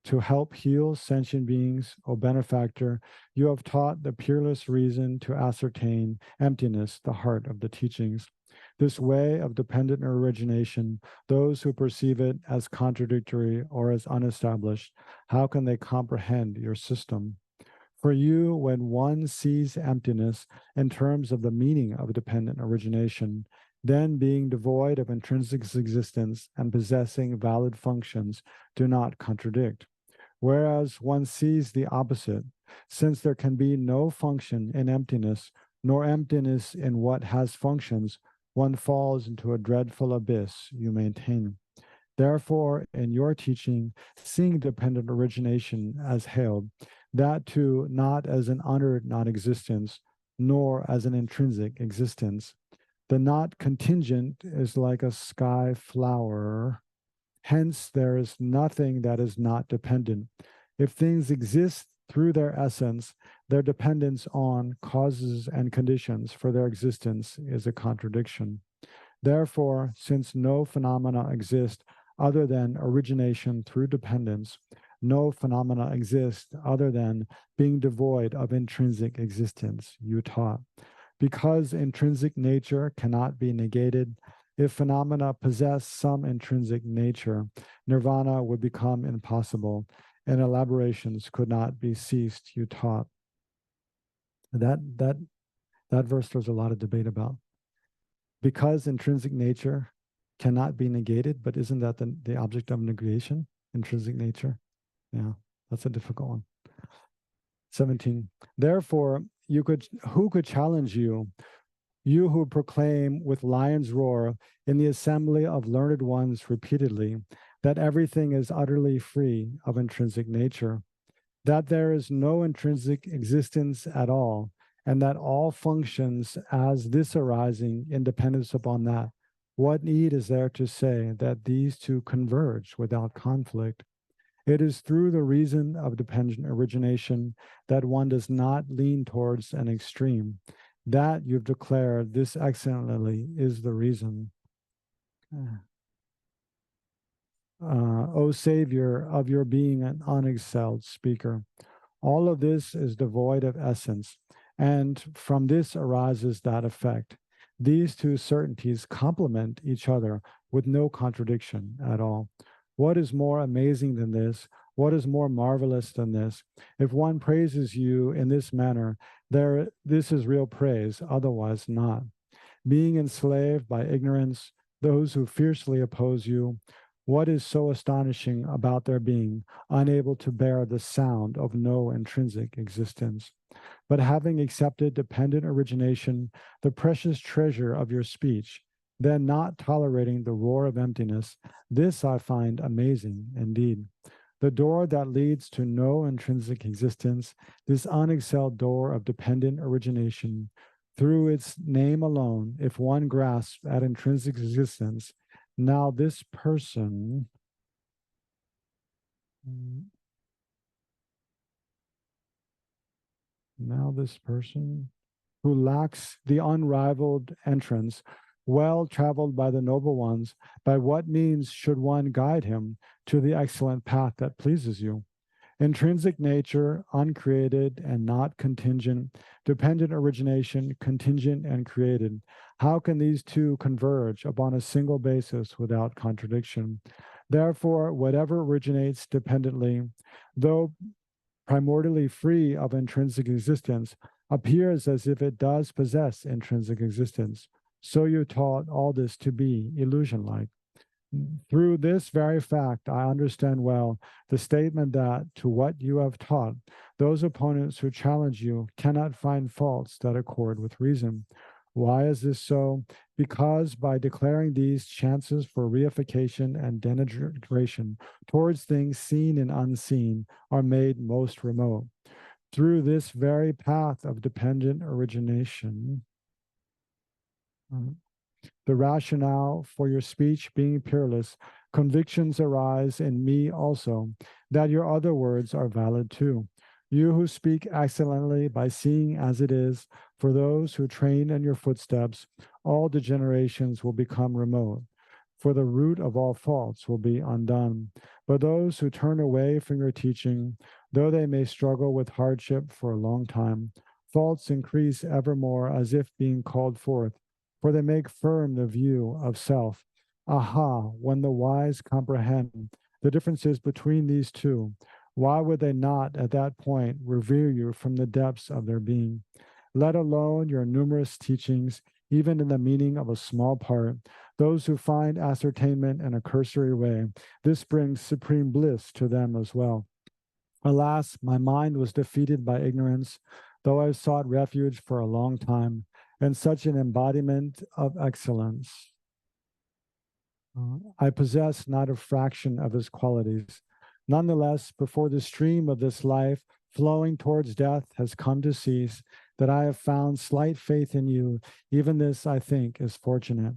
To help heal sentient beings, O benefactor, you have taught the peerless reason to ascertain emptiness, the heart of the teachings. This way of dependent origination, those who perceive it as contradictory or as unestablished, how can they comprehend your system? For you, when one sees emptiness in terms of the meaning of dependent origination, then being devoid of intrinsic existence and possessing valid functions do not contradict. Whereas one sees the opposite, since there can be no function in emptiness, nor emptiness in what has functions, one falls into a dreadful abyss you maintain. Therefore, in your teaching, seeing dependent origination as hailed, that too not as an utter non-existence, nor as an intrinsic existence. The not contingent is like a sky flower. Hence, there is nothing that is not dependent. If things exist through their essence, their dependence on causes and conditions for their existence is a contradiction. Therefore, since no phenomena exist other than origination through dependence, no phenomena exist other than being devoid of intrinsic existence, you taught. Because intrinsic nature cannot be negated, if phenomena possess some intrinsic nature, nirvana would become impossible, and elaborations could not be ceased, you taught. That verse there's a lot of debate about. Because intrinsic nature cannot be negated, but isn't that the object of negation? Intrinsic nature? Yeah, that's a difficult one. 17. Therefore, who could challenge you, you who proclaim with lion's roar in the assembly of learned ones repeatedly that everything is utterly free of intrinsic nature, that there is no intrinsic existence at all, and that all functions as this arising in dependence upon that What need is there to say that these two converge without conflict? It is through the reason of dependent origination that one does not lean towards an extreme. That you've declared this excellently is the reason. O Savior of your being an unexcelled speaker, all of this is devoid of essence, and from this arises that effect. These two certainties complement each other with no contradiction at all. What is more amazing than this? What is more marvelous than this? If one praises you in this manner, this is real praise, otherwise not. Being enslaved by ignorance, those who fiercely oppose you, what is so astonishing about their being unable to bear the sound of no intrinsic existence? But having accepted dependent origination, the precious treasure of your speech, then not tolerating the roar of emptiness, this I find amazing indeed. The door that leads to no intrinsic existence, this unexcelled door of dependent origination, through its name alone, if one grasps at intrinsic existence, now this person, who lacks the unrivaled entrance, well traveled by the noble ones, by what means should one guide him to the excellent path that pleases you? Intrinsic nature, uncreated and not contingent, dependent origination, contingent and created. How can these two converge upon a single basis without contradiction? Therefore, whatever originates dependently, though primordially free of intrinsic existence, appears as if it does possess intrinsic existence. So you taught all this to be illusion-like. Through this very fact, I understand well the statement that to what you have taught, those opponents who challenge you cannot find faults that accord with reason. Why is this so? Because by declaring these, chances for reification and denigration towards things seen and unseen are made most remote. Through this very path of dependent origination, the rationale for your speech being peerless, convictions arise in me also that your other words are valid too. You who speak excellently by seeing as it is, for those who train in your footsteps, all degenerations will become remote, for the root of all faults will be undone. But those who turn away from your teaching, though they may struggle with hardship for a long time, faults increase evermore as if being called forth, for they make firm the view of self. Aha, when the wise comprehend the differences between these two, why would they not at that point revere you from the depths of their being? Let alone your numerous teachings, even in the meaning of a small part, those who find ascertainment in a cursory way, this brings supreme bliss to them as well. Alas, my mind was defeated by ignorance, though I sought refuge for a long time, and such an embodiment of excellence. I possess not a fraction of his qualities. Nonetheless, before the stream of this life flowing towards death has come to cease, that I have found slight faith in you, even this I think is fortunate.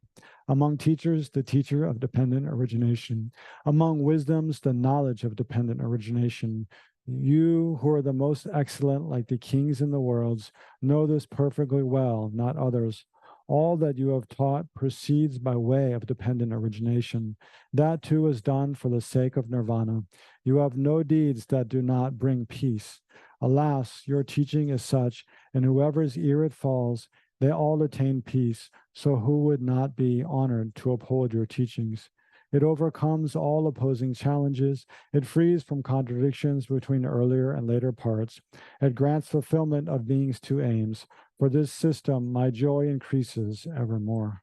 Among teachers, the teacher of dependent origination. Among wisdoms, the knowledge of dependent origination. You who are the most excellent, like the kings in the worlds, know this perfectly well, not others. All that you have taught proceeds by way of dependent origination. That too is done for the sake of nirvana. You have no deeds that do not bring peace. Alas, your teaching is such, and whoever's ear it falls, they all attain peace. So who would not be honored to uphold your teachings? It overcomes all opposing challenges. It frees from contradictions between earlier and later parts. It grants fulfillment of being's two aims. For this system, my joy increases evermore.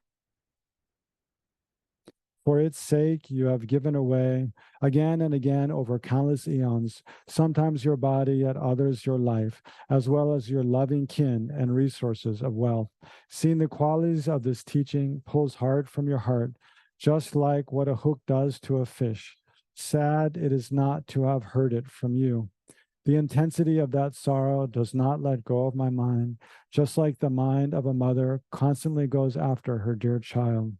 For its sake, you have given away again and again over countless eons, sometimes your body, at others your life, as well as your loving kin and resources of wealth. Seeing the qualities of this teaching pulls hard from your heart, just like what a hook does to a fish. Sad it is not to have heard it from you. The intensity of that sorrow does not let go of my mind, just like the mind of a mother constantly goes after her dear child.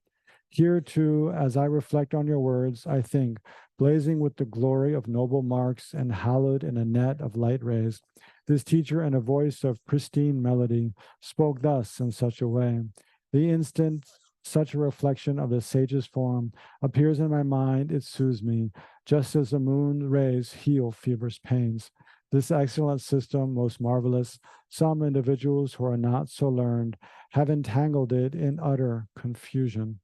Here too, as I reflect on your words, I think, blazing with the glory of noble marks and hallowed in a net of light rays, this teacher in a voice of pristine melody spoke thus in such a way. The instant such a reflection of the sage's form appears in my mind, it soothes me, just as the moon rays heal feverish pains. This excellent system, most marvelous, some individuals who are not so learned have entangled it in utter confusion.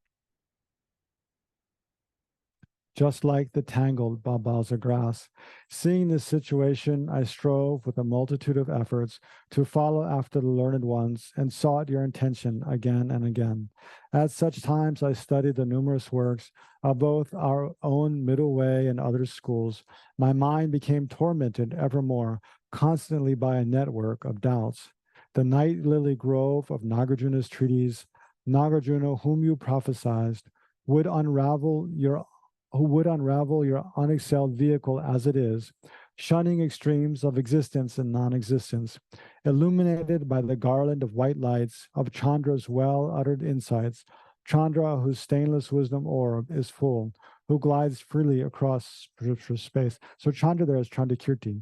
Just like the tangled balbaza grass. Seeing this situation, I strove with a multitude of efforts to follow after the learned ones and sought your intention again and again. At such times, I studied the numerous works of both our own Middle Way and other schools. My mind became tormented evermore, constantly by a network of doubts. The night lily grove of Nagarjuna's treatise, Nagarjuna, whom you prophesied, would unravel your unexcelled vehicle as it is, shunning extremes of existence and non-existence, illuminated by the garland of white lights of Chandra's well-uttered insights, Chandra, whose stainless wisdom orb is full, who glides freely across spiritual space. So Chandra there is Chandakirti.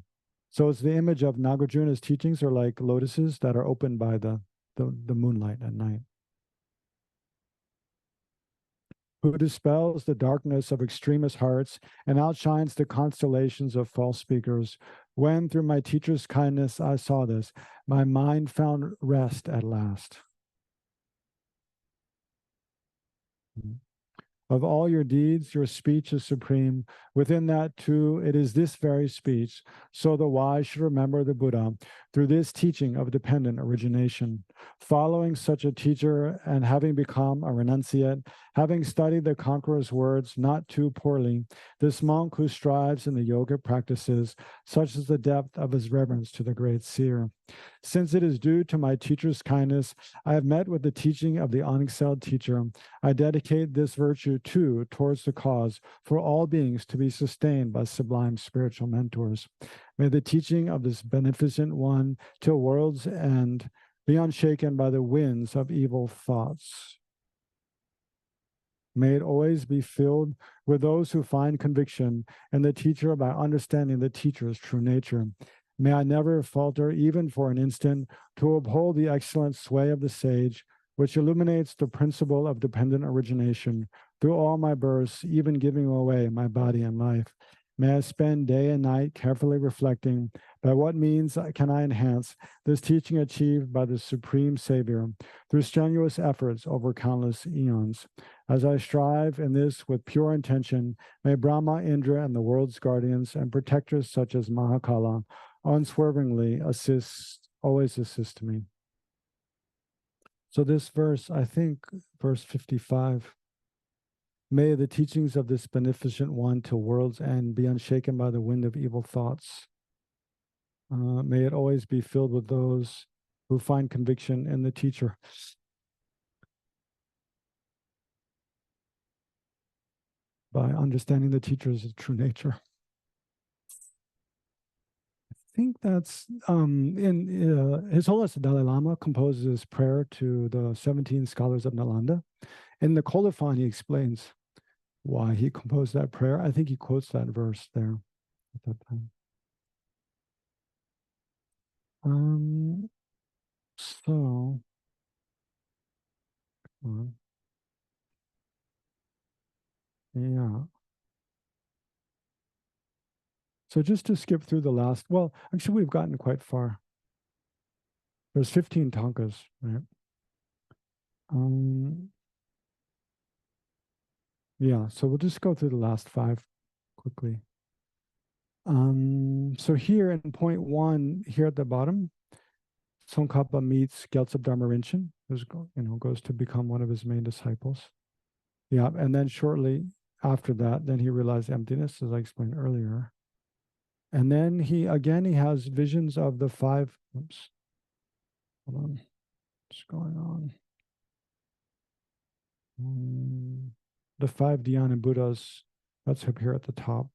So it's the image of Nagarjuna's teachings are like lotuses that are opened by the moonlight at night. Who dispels the darkness of extremist hearts and outshines the constellations of false speakers. When through my teacher's kindness I saw this, my mind found rest at last. Of all your deeds, your speech is supreme. Within that, too, it is this very speech. So the wise should remember the Buddha through this teaching of dependent origination. Following such a teacher and having become a renunciate, having studied the conqueror's words not too poorly, this monk who strives in the yogic practices, such is the depth of his reverence to the great seer. Since it is due to my teacher's kindness, I have met with the teaching of the unexcelled teacher. I dedicate this virtue too towards the cause for all beings to be sustained by sublime spiritual mentors. May the teaching of this beneficent one till world's end be unshaken by the winds of evil thoughts. May it always be filled with those who find conviction in the teacher by understanding the teacher's true nature. May I never falter, even for an instant, to uphold the excellent sway of the sage, which illuminates the principle of dependent origination through all my births, even giving away my body and life. May I spend day and night carefully reflecting by what means can I enhance this teaching achieved by the Supreme Savior through strenuous efforts over countless eons. As I strive in this with pure intention, may Brahma, Indra, and the world's guardians and protectors such as Mahakala unswervingly always assist me. So this verse, I think, verse 55, may the teachings of this beneficent one till world's end be unshaken by the wind of evil thoughts. May it always be filled with those who find conviction in the teacher. By understanding the teacher's true nature. I think that's in His Holiness the Dalai Lama composes his prayer to the 17 scholars of Nalanda. In the Colophon, he explains why he composed that prayer. I think he quotes that verse there at that time. So, yeah. So just to skip through the last, well, actually we've gotten quite far. There's 15 tankas, right? Yeah, so we'll just go through the last 5 quickly. So here in point 1, here at the bottom, Tsongkapa meets Gyaltsab Dharma Rinchen, who's goes to become one of his main disciples. Yeah, and then shortly after that, then he realized emptiness, as I explained earlier. And then he has visions of the 5. Oops. Hold on. What's going on? The 5 Dhyana Buddhas. That's up here at the top.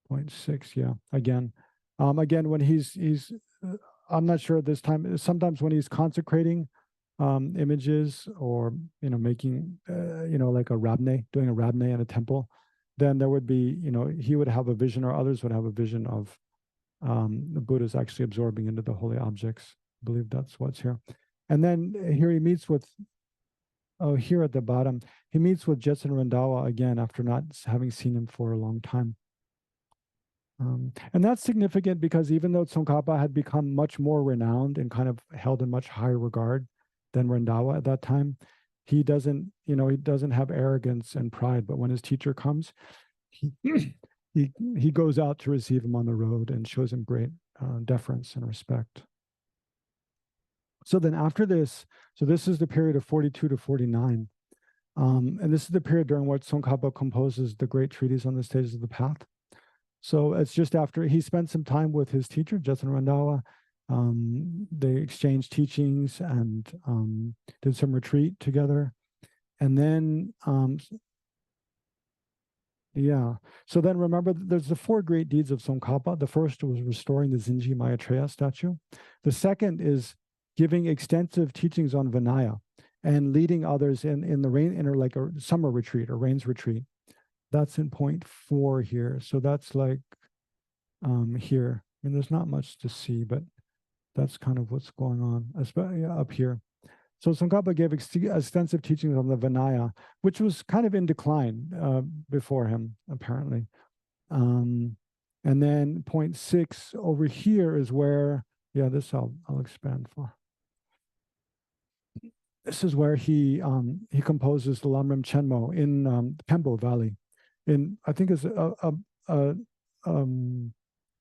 Point 6. Yeah. Again, when he's I'm not sure this time. Sometimes when he's consecrating images, or making like a rabne, doing a rabne in a temple, then there would be, he would have a vision, or others would have a vision of the Buddha's actually absorbing into the holy objects. I believe that's what's here. And then here he meets with, oh, here at the bottom, he meets with Jetsun Rendawa again after not having seen him for a long time. And that's significant because even though Tsongkapa had become much more renowned and kind of held in much higher regard than Rendawa at that time, he doesn't have arrogance and pride. But when his teacher comes, he he goes out to receive him on the road and shows him great deference and respect. So then after this, so this is the period of 42 to 49. And this is the period during which Tsongkapa composes the great treatise on the stages of the path. So it's just after he spent some time with his teacher, Jetsun Rendawa. They exchanged teachings and did some retreat together. And then, so then remember, there's the 4 great deeds of Tsongkapa. The first was restoring the Zinji Maitreya statue. The second is giving extensive teachings on Vinaya and leading others in the rain, in like a summer retreat or rains retreat. That's in point 4 here. So that's like here. I mean, there's not much to see, but that's kind of what's going on, especially up here. So Tsongkapa gave extensive teachings on the Vinaya, which was kind of in decline before him, apparently. And then point 6 over here is where, this I'll expand for. This is where he composes the Lamrim Chenmo in Pembo Valley. I think it's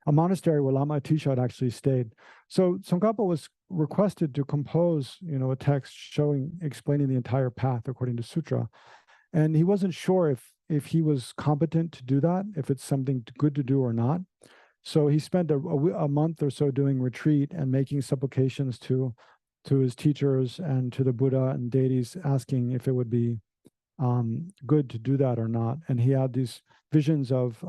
a monastery where Lama Atisha had actually stayed. So Tsongkapa was requested to compose, a text explaining the entire path according to sutra, and he wasn't sure if he was competent to do that, if it's something good to do or not. So he spent a month or so doing retreat and making supplications to his teachers and to the Buddha and deities, asking if it would be good to do that or not. And he had these visions of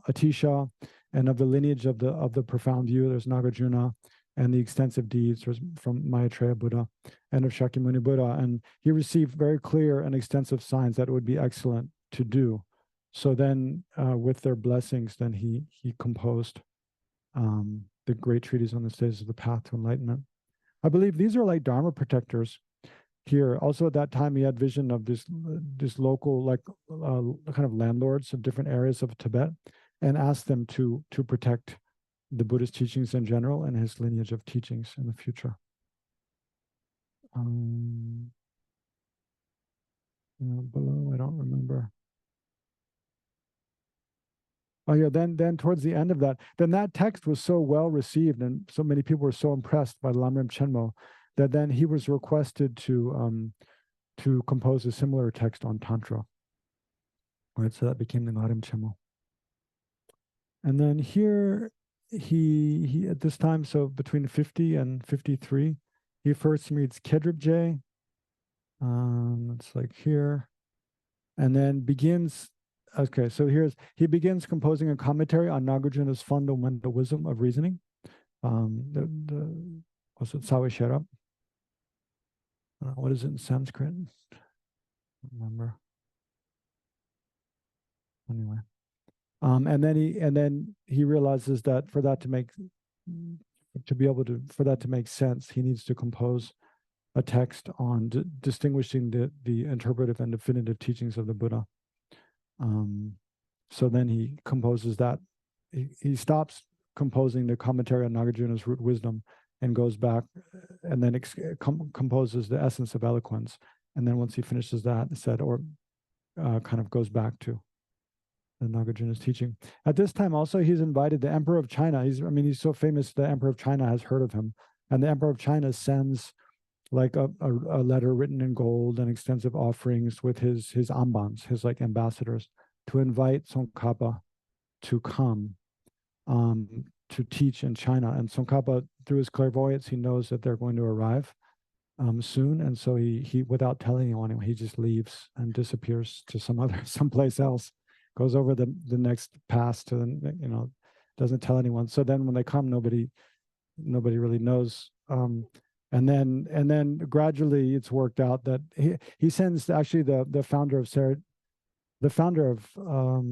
Atisha and of the lineage of the profound view. There's Nagarjuna and the extensive deeds from Maitreya Buddha and of Shakyamuni Buddha. And he received very clear and extensive signs that it would be excellent to do. So then with their blessings, then he composed the great treatise on the stages of the path to enlightenment. I believe these are like Dharma protectors here. Also at that time, he had vision of this local, like kind of landlords of different areas of Tibet, and asked them to protect the Buddhist teachings in general and his lineage of teachings in the future. Below, I don't remember. Oh yeah, then towards the end of that, then that text was so well received and so many people were so impressed by Lamrim Chenmo that then he was requested to compose a similar text on Tantra. Right, so that became the Ngarim Chenmo. And then here he at this time, so between 50 and 53, he first meets Kedrubje. It's like here, and then begins. Okay, so he begins composing a commentary on Nagarjuna's fundamental wisdom of reasoning. What's it, Sawishera? What is it in Sanskrit? I don't remember. Anyway, and then he realizes that for that to make sense, he needs to compose a text on distinguishing the interpretive and definitive teachings of the Buddha. So then he composes that. He stops composing the commentary on Nagarjuna's root wisdom and goes back and then composes the essence of eloquence. And then once he finishes that, kind of goes back to the Nagarjuna's teaching. At this time also, he's invited the Emperor of China. He's so famous, the Emperor of China has heard of him. And the Emperor of China sends like a letter written in gold and extensive offerings with his ambans, his like ambassadors, to invite Tsongkapa to come to teach in China. And Tsongkapa, through his clairvoyance, he knows that they're going to arrive soon. And so he without telling anyone, he just leaves and disappears to someplace else, goes over the next pass to doesn't tell anyone. So then when they come, nobody really knows. And then gradually it's worked out that he sends actually the founder of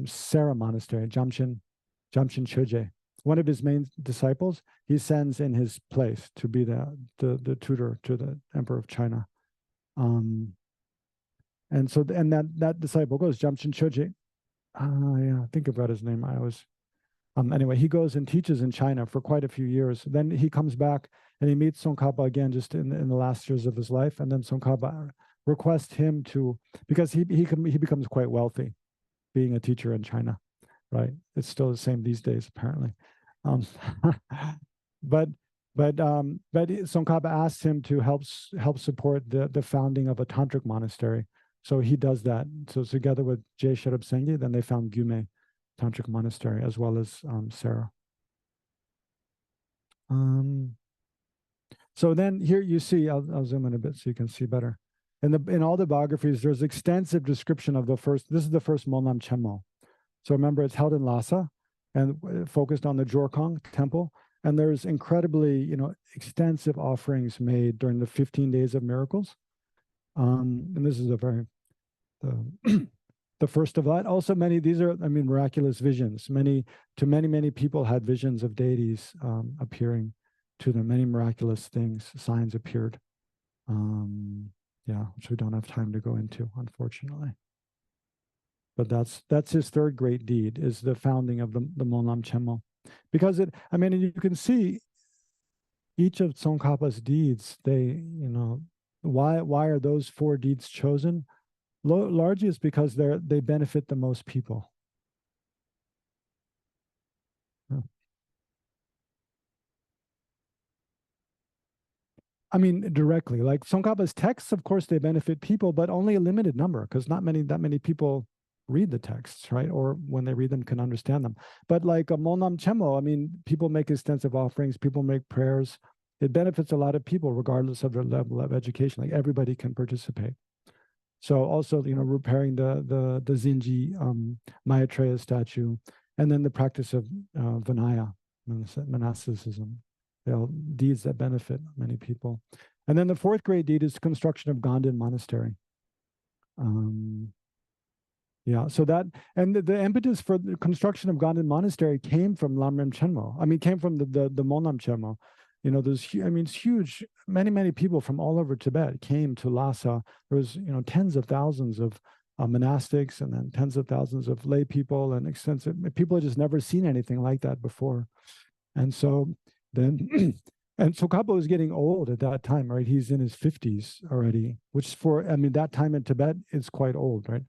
Sera Monastery, Jamshin Choje, one of his main disciples, he sends in his place to be the tutor to the Emperor of China. And so and that disciple goes, Jamshin Choje. Yeah, I think about his name. I always anyway, he goes and teaches in China for quite a few years. Then he comes back and he meets Tsongkapa again just in the last years of his life. And then Tsongkapa requests him to, because he becomes quite wealthy being a teacher in China, right? It's still the same these days, apparently. Um, but Tsongkapa asks him to help support the founding of a tantric monastery. So he does that. So together with Geshe Sengye, then they found Gyume Tantric Monastery, as well as Sera. So then here you see, I'll zoom in a bit so you can see better. In all the biographies, there's extensive description of this is the first Molnam Chenmo. So remember, it's held in Lhasa and focused on the Jorkong temple. And there's incredibly, extensive offerings made during the 15 days of miracles. And this is a very, the first of that. Also, these are, miraculous visions. Many people had visions of deities appearing to them. Many miraculous things, signs appeared. Which we don't have time to go into, unfortunately. But that's his third great deed, is the founding of the Molnam Chenmo. Because you can see each of Tsongkapa's deeds, why are those 4 deeds chosen? Largely is because they benefit the most people. Directly, like Tsongkapa's texts, of course, they benefit people, but only a limited number, because not that many people read the texts, right? Or when they read them, can understand them. But like a Molnam Chenmo, people make extensive offerings, people make prayers. It benefits a lot of people, regardless of their level of education. Like everybody can participate. So also, repairing the Zinji Maitreya statue, and then the practice of Vinaya, monasticism, deeds that benefit many people. And then the 4th great deed is construction of Ganden Monastery. So that, and the impetus for the construction of Ganden Monastery came from Lamrim Chenmo. Came from the Molnam Chenmo. There's, it's huge. Many people from all over Tibet came to Lhasa. There was, tens of thousands of monastics, and then tens of thousands of lay people, and extensive people had just never seen anything like that before. And so then, and Tsongkapa was getting old at that time, right? He's in his 50s already, which for, that time in Tibet is quite old, right?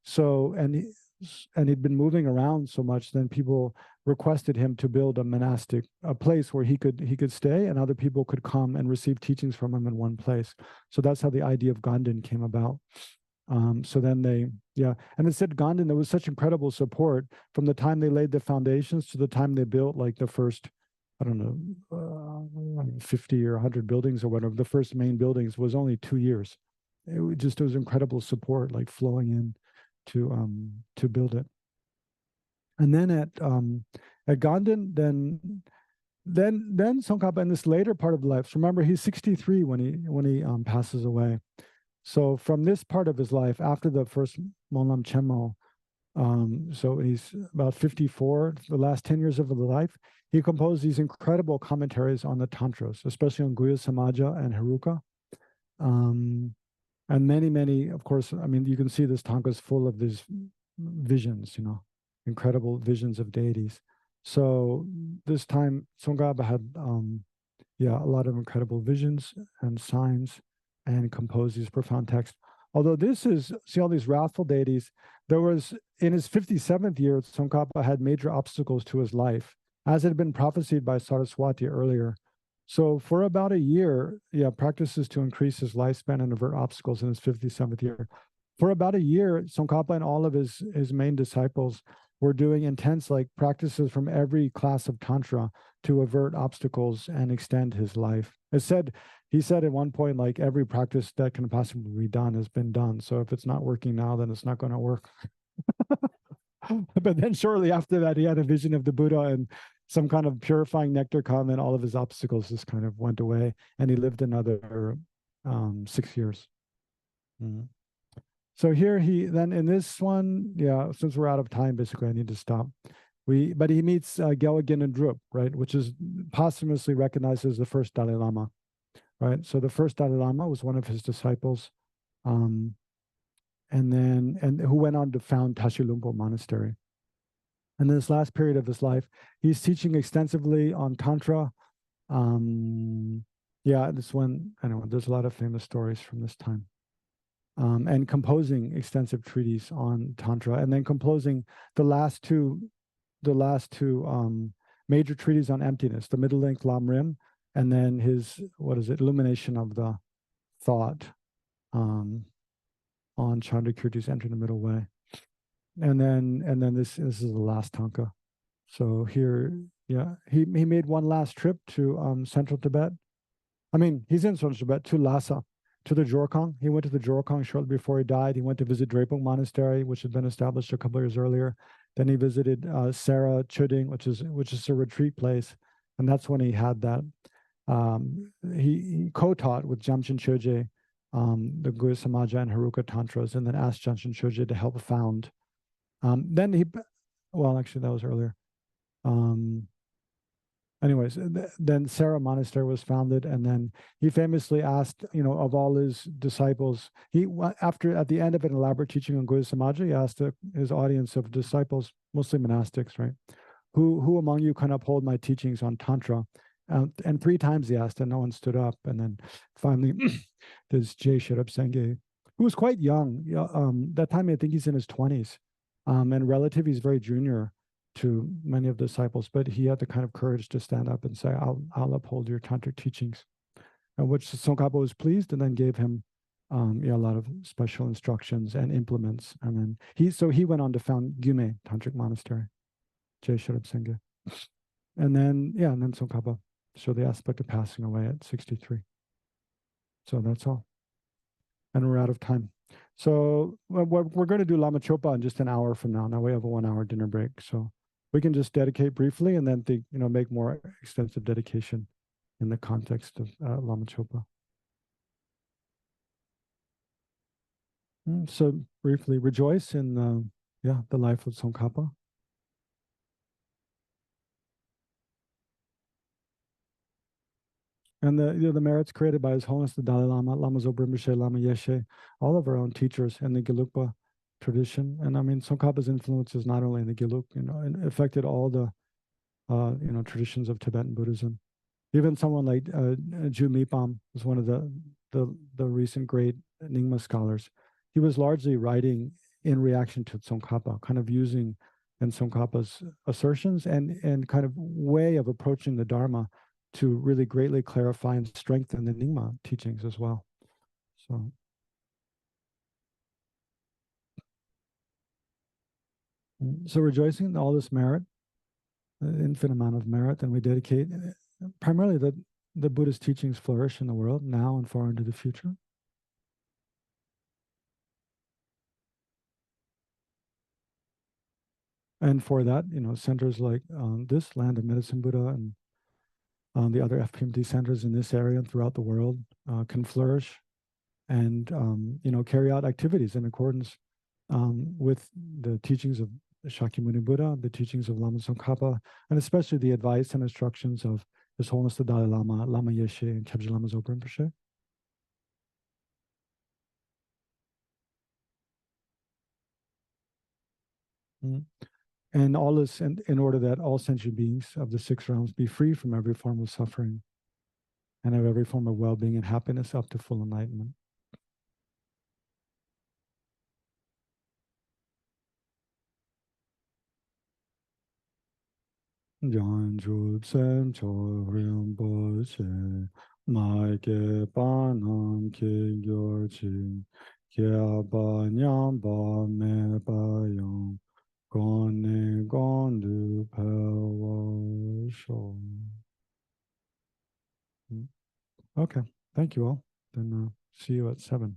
So, and he'd been moving around so much, then people requested him to build a place where he could stay, and other people could come and receive teachings from him in one place. So that's how the idea of Ganden came about. So then and it said Ganden, there was such incredible support from the time they laid the foundations to the time they built like the first, 50 or 100 buildings or whatever. The first main buildings was only 2 years. It was incredible support, like flowing in to build it. And then at Ganden, then Tsongkapa in this later part of life. So remember, he's 63 when he passes away. So from this part of his life, after the first Molnam Chenmo, so he's about 54. The last 10 years of his life, he composed these incredible commentaries on the tantras, especially on Guhya Samaja and Heruka. And many, of course, you can see this tanka is full of these visions, incredible visions of deities. So this time, Tsongkapa had, a lot of incredible visions and signs, and composed these profound texts. Although see all these wrathful deities, there was, in his 57th year, Tsongkapa had major obstacles to his life, as had been prophesied by Saraswati earlier. So for about a year, practices to increase his lifespan and avert obstacles in his 57th year. For about a year, Tsongkapa and all of his main disciples were doing intense practices from every class of Tantra to avert obstacles and extend his life. He said at one point, every practice that can possibly be done has been done. So if it's not working now, then it's not going to work. But then shortly after that, he had a vision of the Buddha and some kind of purifying nectar come, and all of his obstacles just kind of went away, and he lived another 6 years. Mm. So here he then in this one, yeah, since we're out of time, basically, I need to stop. But he meets Gelugin and Drup, right, which is posthumously recognized as the first Dalai Lama, right? So the first Dalai Lama was one of his disciples, and who went on to found Tashilhunpo Monastery. And in this last period of his life, he's teaching extensively on Tantra. Yeah, this one, anyway, there's a lot of famous stories from this time. And composing extensive treatises on Tantra, and then composing the last two major treatises on emptiness, the middle length Lam Rim, and then his, Illumination of the Thought, on Chandrakirti's Entering the Middle Way. And then this is the last tanka. So here, yeah, he made one last trip to central Tibet. I mean, he's in central Tibet, to Lhasa, to the Jorkong. He went to the Jorkong shortly before he died. He went to visit Drepung Monastery, which had been established a couple of years earlier. Then he visited Sera Chuding, which is a retreat place, and that's when he had that. He co-taught with Jamshin Choje the Guya Samaja and Haruka Tantras, and then asked Jamshin Choje to help found. Then actually that was earlier. Anyways, then Sera Monastery was founded, and then he famously asked, of all his disciples, at the end of an elaborate teaching on Guya Samaja, he asked his audience of disciples, mostly monastics, right? Who among you can uphold my teachings on Tantra? And 3 times he asked, and no one stood up. And then finally, this Geshe Sengye, who was quite young. That time, I think he's in his 20s. And relative, he's very junior to many of the disciples, but he had the kind of courage to stand up and say, I'll uphold your tantric teachings, which Tsongkapa was pleased, and then gave him a lot of special instructions and implements. And then he went on to found Gyume Tantric Monastery, Geshe Sengye. And then Tsongkapa showed the aspect of passing away at 63. So that's all. And we're out of time. So we're going to do Lama Chopa in just an hour from now. Now we have a 1-hour dinner break. So we can just dedicate briefly, and then make more extensive dedication in the context of Lama Chopa. So briefly, rejoice in the life of Tsongkapa. And the merits created by His Holiness the Dalai Lama, Lama Zopa Rinpoche, Lama Yeshe, all of our own teachers in the Gelugpa tradition. And I mean, Tsongkhapa's influence is not only in the Gelug, it affected all the traditions of Tibetan Buddhism. Even someone like Ju Mipam was one of the recent great Nyingma scholars. He was largely writing in reaction to Tsongkapa, kind of using in Tsongkhapa's assertions and kind of way of approaching the Dharma to really greatly clarify and strengthen the Nyingma teachings as well. So rejoicing in all this merit, infinite amount of merit, and we dedicate primarily that the Buddhist teachings flourish in the world now and far into the future. And for that, centers like this Land of Medicine Buddha and the other FPMT centers in this area and throughout the world can flourish and carry out activities in accordance with the teachings of Shakyamuni Buddha, the teachings of Lama Tsongkapa, and especially the advice and instructions of His Holiness the Dalai Lama, Lama Yeshe, and Kyabje Lama Zopa Rinpoche. And all this in order that all sentient beings of the 6 realms be free from every form of suffering and have every form of well-being and happiness up to full enlightenment. Janjub Sem Cho Rinpoche, Maike Panam Ke Gyorchi, Kia Ba Nyam Ba Me Ba Yang, Gone Gondu Pewa Sho. Okay, thank you all. Then see you at 7.